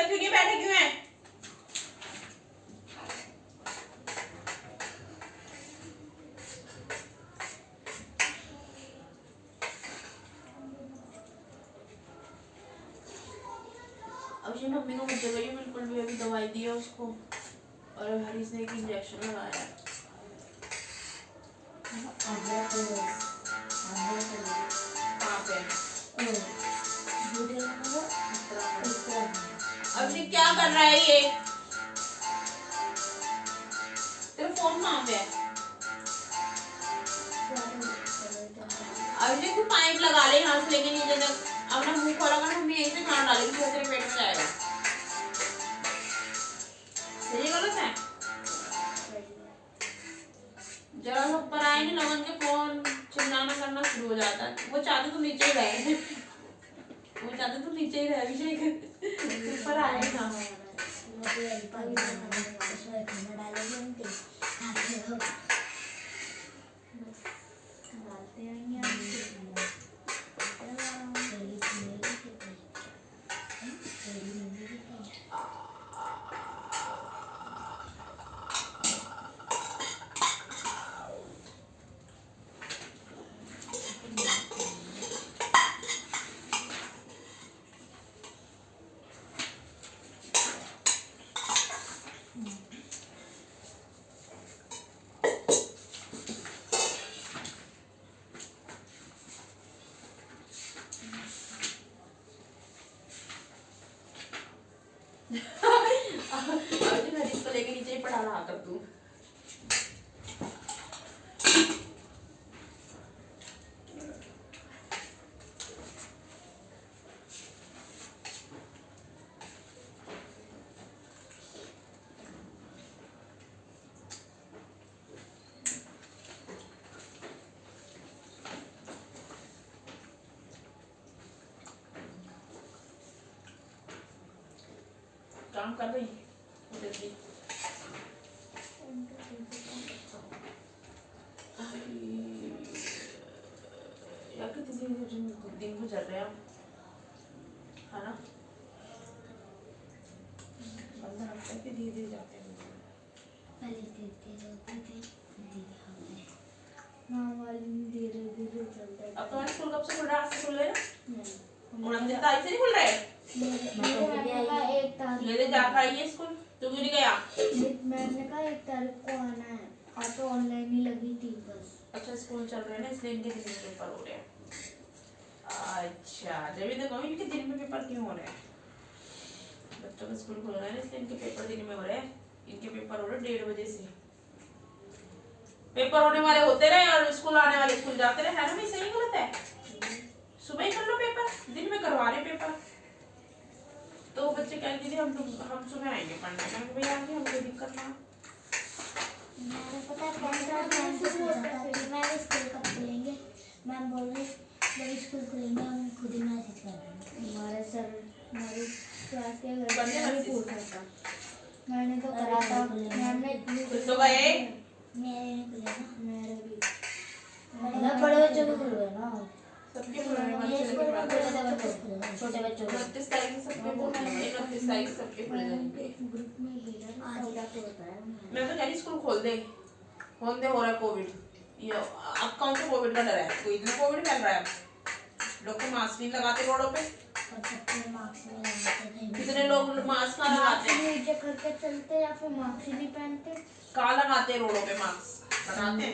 क्यों नहीं बैठे क्यों हैं? अब ये मम्मी को मुझे गई बिल्कुल भी, अभी दवाई दी है उसको और हरीश ने एक इंजेक्शन लगाया है। कहाँ पे? अब ये क्या कर रहा है ये? तेरा फोन कहाँ पे है? अब ये तू पाइप लगा ले यहाँ से लेके नीचे तक। अपना मुंह खोला कर, मम्मी यहीं से खाना डालेगी, फिर तेरे पेट में जाएगा। सही गलत है? जरा सा ऊपर आए नहीं लगन के फोन चिल्लाना करना शुरू हो जाता है। वो चाहते तो नीचे ही रहे, वो चाहते तो नीचे ही रहे, अभिषेक ऊपर आए ना। इसको लेके नीचे ही पढ़ा रहा कर तू। काम कर रही जल्दी। यार कितने दिन गुजर रहे हैं, है ना? बंदा लगता है कि धीरे धीरे जाते हैं। पहले तेज होते थे, धीरे धीरे चलते। अब तुम्हारा स्कूल कब से खुल रहा है? आज से खुल रहा है ना? 29 नहीं, तारीख से नहीं खुल रहा है? मेरे जाकर आई है स्कूल, तू क्यों नहीं गया? मैंने कहा 1 तारीख को आना है, आज तो ऑनलाइन ही लगी थी बस। अच्छा स्कूल चल रहे हैं ना, इसलिए इनके दिन में पेपर हो रहे हैं। अच्छा जब तो कहूँ इनके दिन में पेपर क्यों हो रहे हैं? बच्चों का स्कूल खुल रहा है ना, इसलिए इनके पेपर दिन में हो रहे हैं। इनके पेपर हो रहे 1:30 बजे से। पेपर होने वाले होते रहे और स्कूल आने वाले स्कूल जाते रहे, है ना? भाई सही गलत है? सुबह ही कर लो पेपर, दिन में करवा रहे पेपर। तो बच्चे कहते दीदी हम सुबह आएंगे पढ़ने। मैंने भैया आगे हमको दिक्कत ना। मैंने पता है मैम स्कूल कब खुलेंगे, मैम बोल रही जब स्कूल खुलेंगे हम खुद ही मैसेज कर देंगे। हमारे क्लास के घर पूछा था, मैंने तो करा था। मैम ने तो गए मेरे खुले ना, मेरे भी मतलब बड़े बच्चों को खुले ना, सबके खुल रहे हैं। छोटे बच्चों को 29 तारीख से सबके खुल रहे हैं। 29 तारीख से सबके खुल जाएंगे। ग्रुप में भेजा आज जाके बताया। मैं तो कह रही स्कूल खोल दे, हो रहा है कोविड। ये अब कौन सा कोविड का डर है? कोई इतना कोविड फैल रहा है, लोग तो मास्क नहीं लगाते रोडों पे। कितने लोग मास्क ना लगाते हैं? नीचे करके चलते या फिर मास्क ही नहीं पहनते। कहाँ लगाते हैं रोडों पे मास्क? लगाते हैं।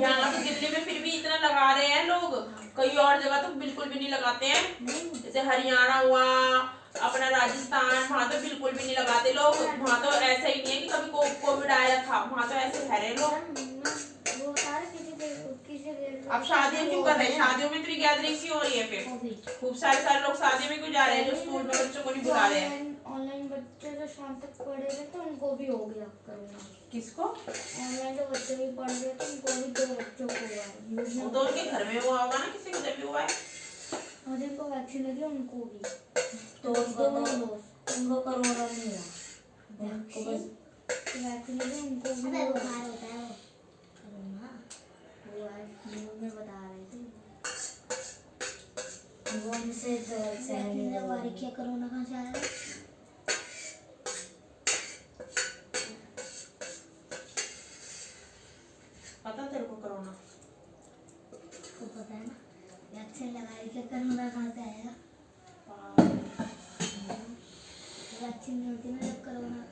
यहाँ तो दिल्ली में फिर भी इतना लगा रहे हैं लोग, कई और जगह तो बिल्कुल भी नहीं लगाते हैं। जैसे हरियाणा हुआ, अपना राजस्थान, वहाँ तो बिल्कुल भी नहीं लगाते लोग। वहाँ तो ऐसा ही नहीं है कि कभी कोविड आया था, वहाँ तो ऐसे ठहरे लोग। अब शादियाँ क्यों कर रहे हैं? शादियों में इतनी गैदरिंग क्यों हो रही है? फिर खूब सारे लोग शादियों में क्यों जा रहे हैं जो स्कूल में बच्चों को नहीं बुला रहे हैं? ऑनलाइन बच्चे जो शाम तक पढ़े रहे तो उनको भी हो गया कोरोना। किसको? ऑनलाइन जो बच्चे भी पढ़ रहे थे उनको भी 2 बच्चों को हुआ है। वो तो उनके घर में हुआ होगा ना, किसी को जब हुआ है। और जिनको वैक्सीन लगी उनको भी तो उनको कोरोना नहीं हुआ। वैक्सीन लगी उनको भी बुखार होता है। वो न्यूज़ में बता रहे थे। वो से क्या कोरोना कहाँ से आया? पता तेरे को कोरोना? को पता है ना, वैक्सीन लगाई क्या कोरोना कहाँ से आएगा? वैक्सीन नहीं होती ना जब कोरोना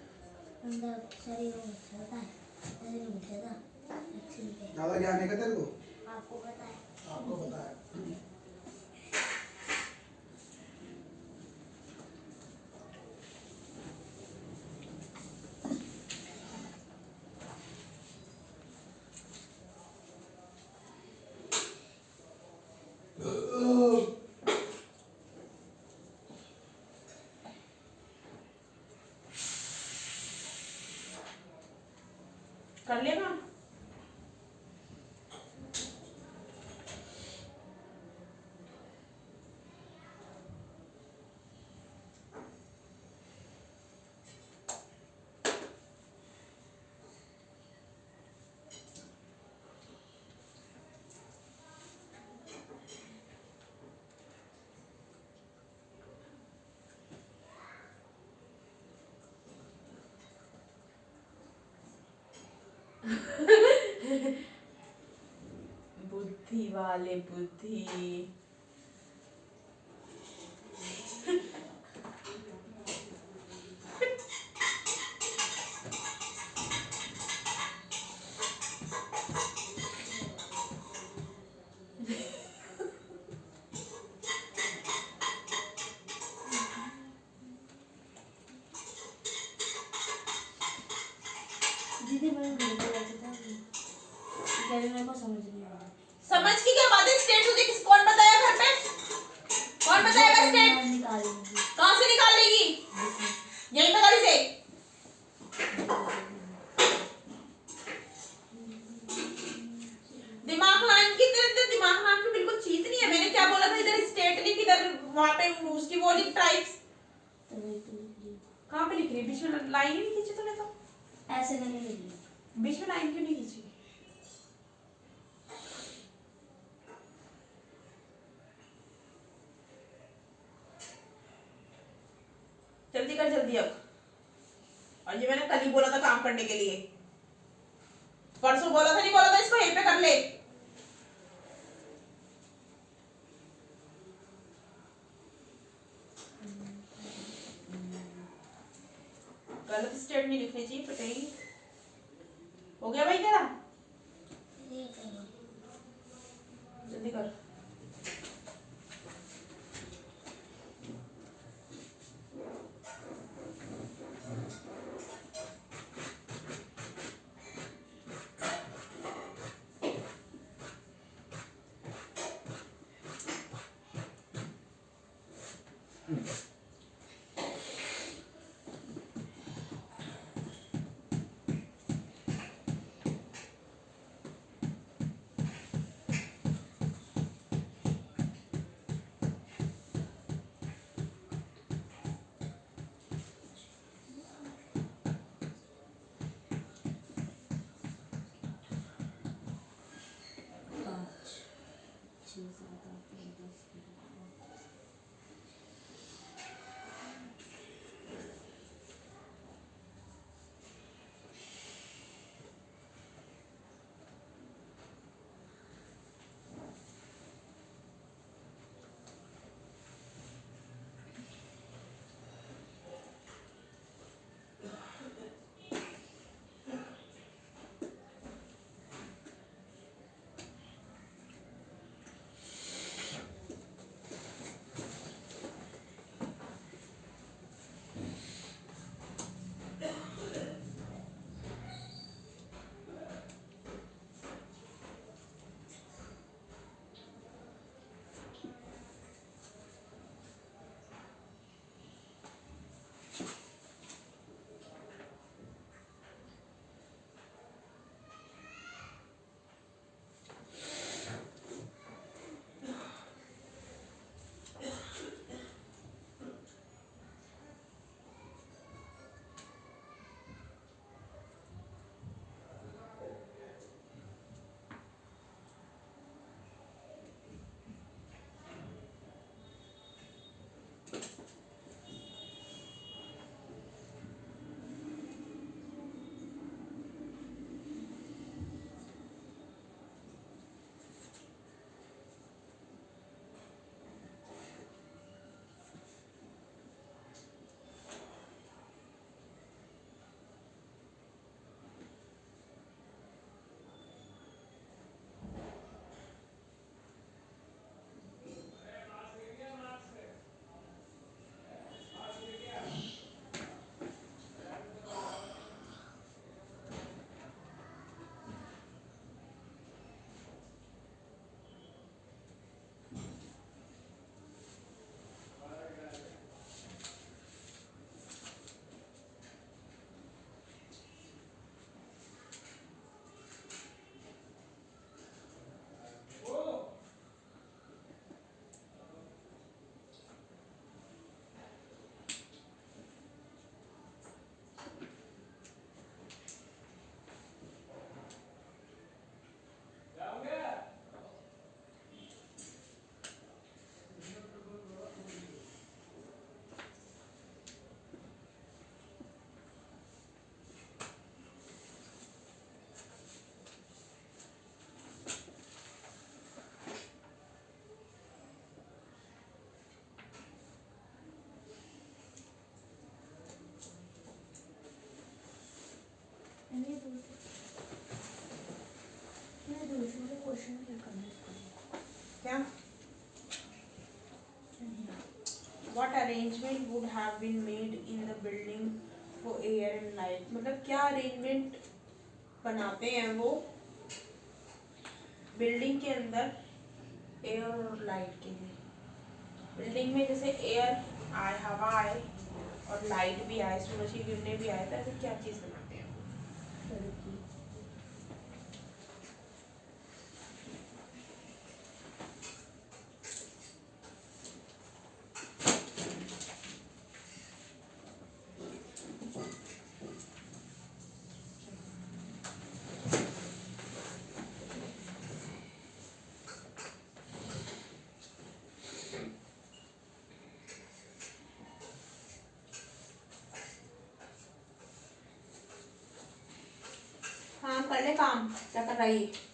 अंदर शरीर में घुस जाता है, ऐसे नहीं घुस जाता वैक्सीन पे। ज़्यादा ज्ञान है क्या तेरे को? आपको पता है? आपको पता है। कर लिया काम? बुद्धि वाले बुद्धि। दीदी मैं घर पे बैठी था, मेरे को समझ नहीं आया। समझ की क्या बात है? स्टेट तुझे कौन बताया घर पे? कौन बताएगा स्टेट? मैं निकालूंगी। कहाँ से निकाल लेगी? यहीं पे गली से? दिमाग लाइन की तेरे दिमाग नाम की बिल्कुल चीज नहीं है। मैंने क्या बोला था? इधर स्टेट लिख, इधर वहाँ पे उसकी वो लिख ट्राइब्स। कहाँ पे लिख रही है? बीच में लाइन ही नहीं खींची तूने तो। ऐसे करने लगी। बीच में लाइन क्यों नहीं खींची? जल्दी कर जल्दी अब। और ये मैंने कल ही बोला था काम करने के लिए। परसों बोला था नहीं बोला था इसको यहीं पे कर ले। गलत स्टेट नहीं लिखनी चाहिए पिटाई। हो गया भाई तेरा? जल्दी कर। क्वेश्चन भी करना है क्या? What arrangement would have been made in the building for air and light? मतलब क्या अरेंजमेंट बनाते हैं वो बिल्डिंग के अंदर एयर और लाइट के लिए? बिल्डिंग में जैसे एयर आए, हवा आए और लाइट भी आए, सूरज की किरणें भी आए, तो ऐसे क्या चीज़ बनाते हैं? हाँ कर ले काम, क्या कर रही है?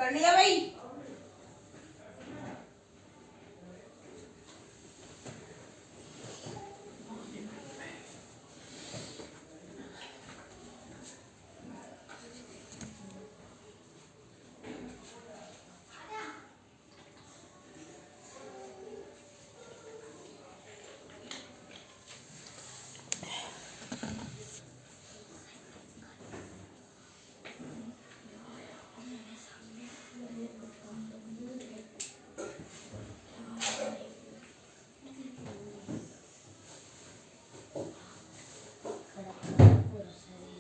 कर लिया भाई। पूरा शरीर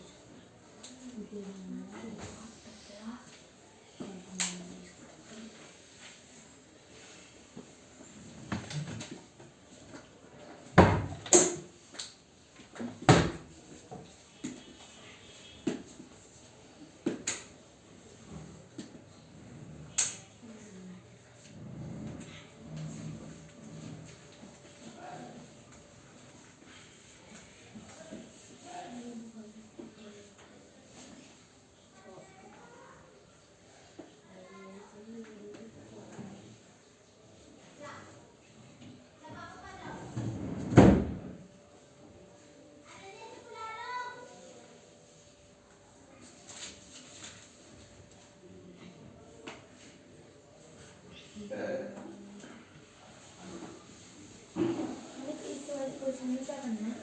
इस वाली पोजीशन में क्या करना है?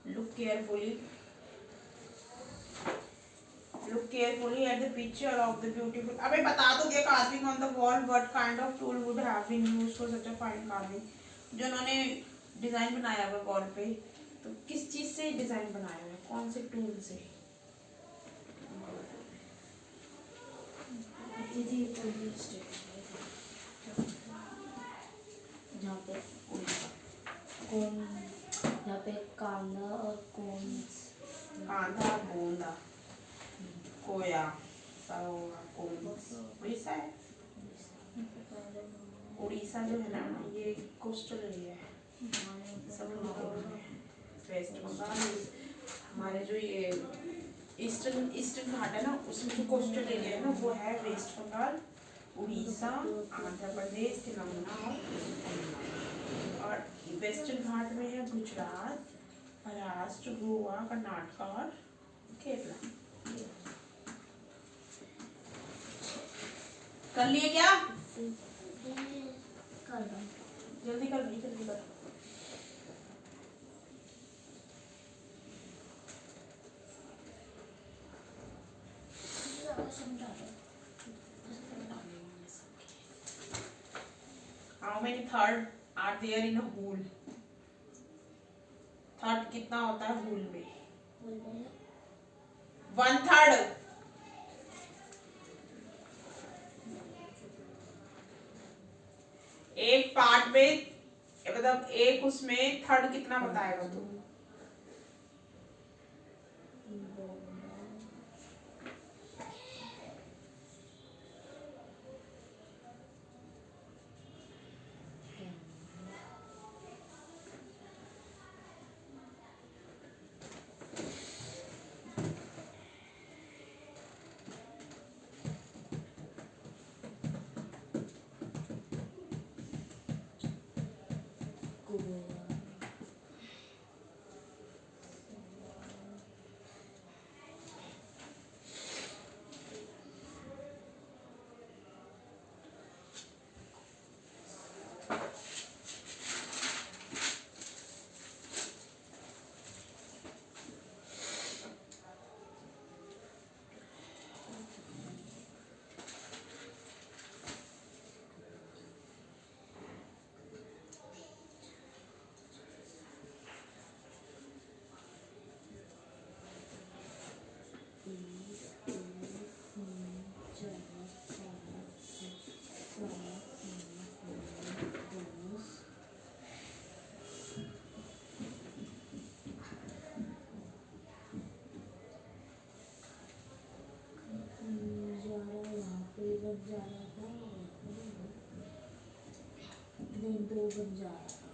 Look carefully. Look carefully at the picture of the beautiful. अबे बता तो दिया carving on the wall. What kind of tool would have been used for such a fine carving? जो उन्होंने डिजाइन बनाया हुआ वॉल पे, तो किस चीज से डिजाइन बनाया हुआ है, कौन से टूल से? दीदी जहाँ पे कौन, यहाँ पे कांदा और कौन, कांदा, गोंदा, कोया, सावा, उड़ीसा है। उड़ीसा जो है ना, ये कोस्टल एरिया है, सब लोग वेस्ट बंगाल, हमारे जो ये ईस्टर्न घाट है ना, उसमें जो कोस्टल एरिया है ना, वो है वेस्ट बंगाल, उड़ीसा, आंध्र प्रदेश, तेलंगाना और वेस्टर्न घाट में है गुजरात, महाराष्ट्र, गोवा, कर्नाटक और केरला। कर लिए क्या? कर दो। जल्दी कर भाई, जल्दी कर। How many third are there in a whole? Third कितना होता है whole में? 1/3। एक पार्ट में, मतलब एक उसमें थर्ड कितना बताएगा तू? नहीं, 2 बन जा रहा था।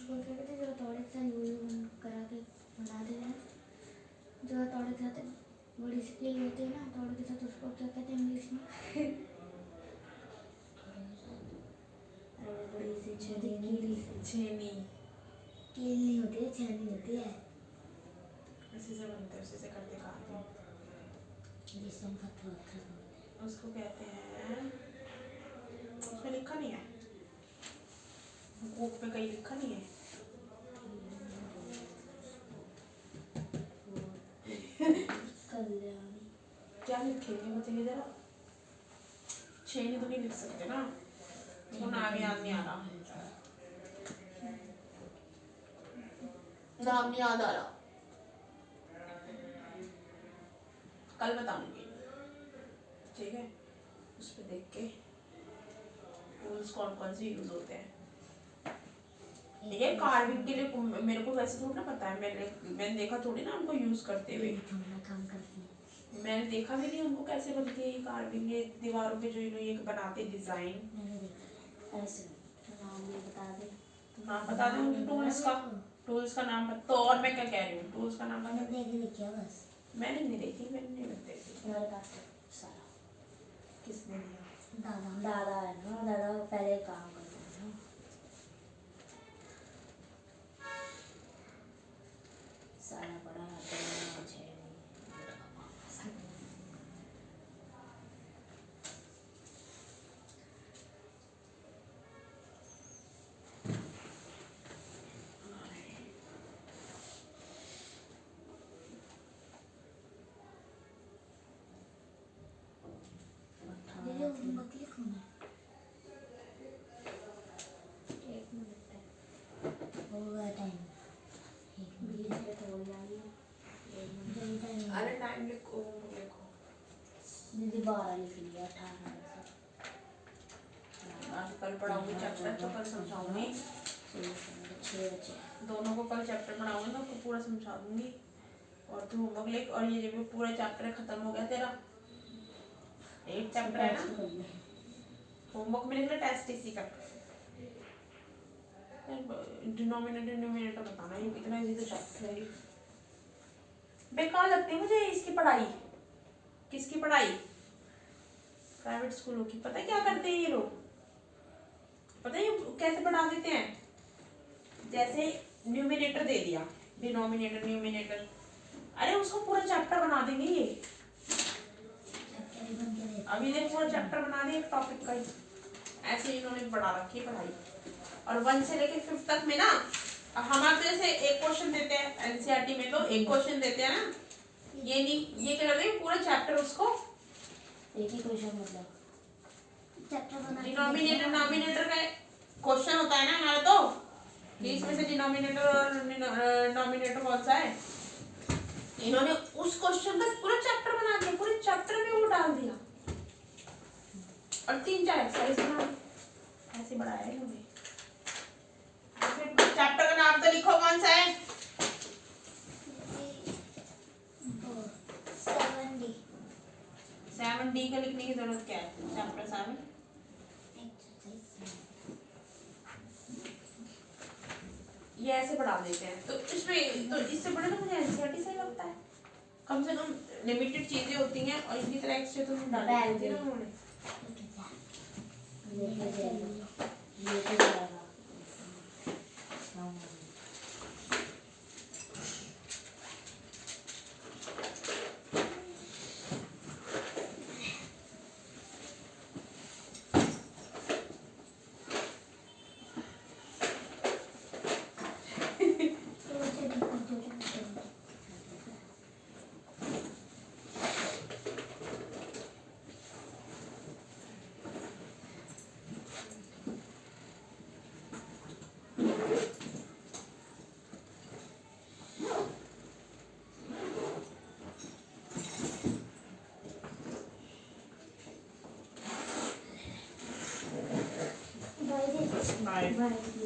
स्कूल के थे जो थोड़े से यूज करा के बना दे हैं, जो थोड़े के साथ बड़ी सी कील होती है ना, थोड़े के साथ उसको क्या कहते हैं इंग्लिश में? बड़ी सी छेनी कील नहीं होती है, छेनी होती है इसी से बनते हैं, उसी से करते खाते हैं। जिससे हम खाते हैं। उसको कहते हैं, उसमें लिखा नहीं है, बुक पे कहीं लिखा नहीं है। कल्याणी क्या लिखेंगे बताइए जरा। छेनी तो नहीं लिख सकते ना, वो नाम याद नहीं आ रहा, नाम नहीं याद आ रहा, कल बताऊंगी। ठीक है, उस पर देख के टूल्स कौन कौन से यूज होते हैं। ये कार्विंग के लिए मेरे को वैसे थोड़ा ना पता है, मैंने देखा थोड़ी ना उनको यूज करते हुए, काम करती है। मैंने देखा भी नहीं उनको कैसे बनती है ये कार्विंग, ये दीवारों पे जो ये बनाते हैं डिजाइन। मैंने देखा ऐसे नाम भी बता दे, नाम बता दे मुझे टूल्स का, टूल्स का नाम तो और मैं क्या कह रही हूँ, टूल्स का नाम बता दे। देखिए बस मैंने नहीं देखी, मैंने नहीं देखी। मेरे पास है सारा। किसने दिया? दादा है ना, दादा पहले काम करते हैं ना, सारा बड़ा है। अरे टाइम लिखो लिखो। दीदी 12 लिख लिया, 18 आज कल पढ़ाऊंगी चैप्टर, तो कल समझाऊंगी। 6 बचे। दोनों को कल चैप्टर पढ़ाऊंगी तो आपको पूरा समझा दूंगी। और तू होमवर्क लिख, और ये जब पूरा चैप्टर खत्म हो गया तेरा, 8 चैप्टर है ना, होमवर्क में लिखना टेस्ट इसी का। डिनोमिनेटर न्यूमरेटर बताना, ये कितना इजी तो चैप्टर है। बेकार लगती है मुझे इसकी पढ़ाई। किसकी पढ़ाई? प्राइवेट स्कूलों की। पता है क्या करते हैं ये लोग? पता है ये कैसे पढ़ा देते हैं? जैसे न्यूमिनेटर दे दिया, डिनोमिनेटर न्यूमिनेटर, अरे उसको पूरा चैप्टर बना देंगे ये। अभी देखो पूरा चैप्टर बना दिया एक टॉपिक का ही, ऐसे इन्होंने बढ़ा रखी है पढ़ाई। और 1 से लेके 5 तक में ना, हमारे जैसे एक क्वेश्चन देते हैं एनसीईआरटी में, तो एक क्वेश्चन देते हैं ना, ये नहीं, ये क्या करते हैं पूरा चैप्टर उसको एक ही क्वेश्चन मतलब चैप्टर बना। डिनोमिनेटर नॉमिनेटर का क्वेश्चन होता है ना हमारा, तो कि इसमें से डिनोमिनेटर और नॉमिनेटर कौन सा है। इन्होंने उस क्वेश्चन का पूरा चैप्टर बना दिया, पूरे चैप्टर में वो डाल दिया, और 3-4 एक्सरसाइज बना ऐसे बढ़ाया है इन्होंने। चैप्टर का नाम तो लिखो कौन सा है? 7D। 7D का लिखने की जरूरत क्या है? चैप्टर 7 ये ऐसे बढ़ा देते हैं, तो इसमें तो इससे बड़ा तो मुझे एनसीईआरटी सही लगता है। कम से कम लिमिटेड चीजें होती हैं, और इनकी तरह एक्स्ट्रा तो नहीं डाली होती ना उन्होंने। Bye.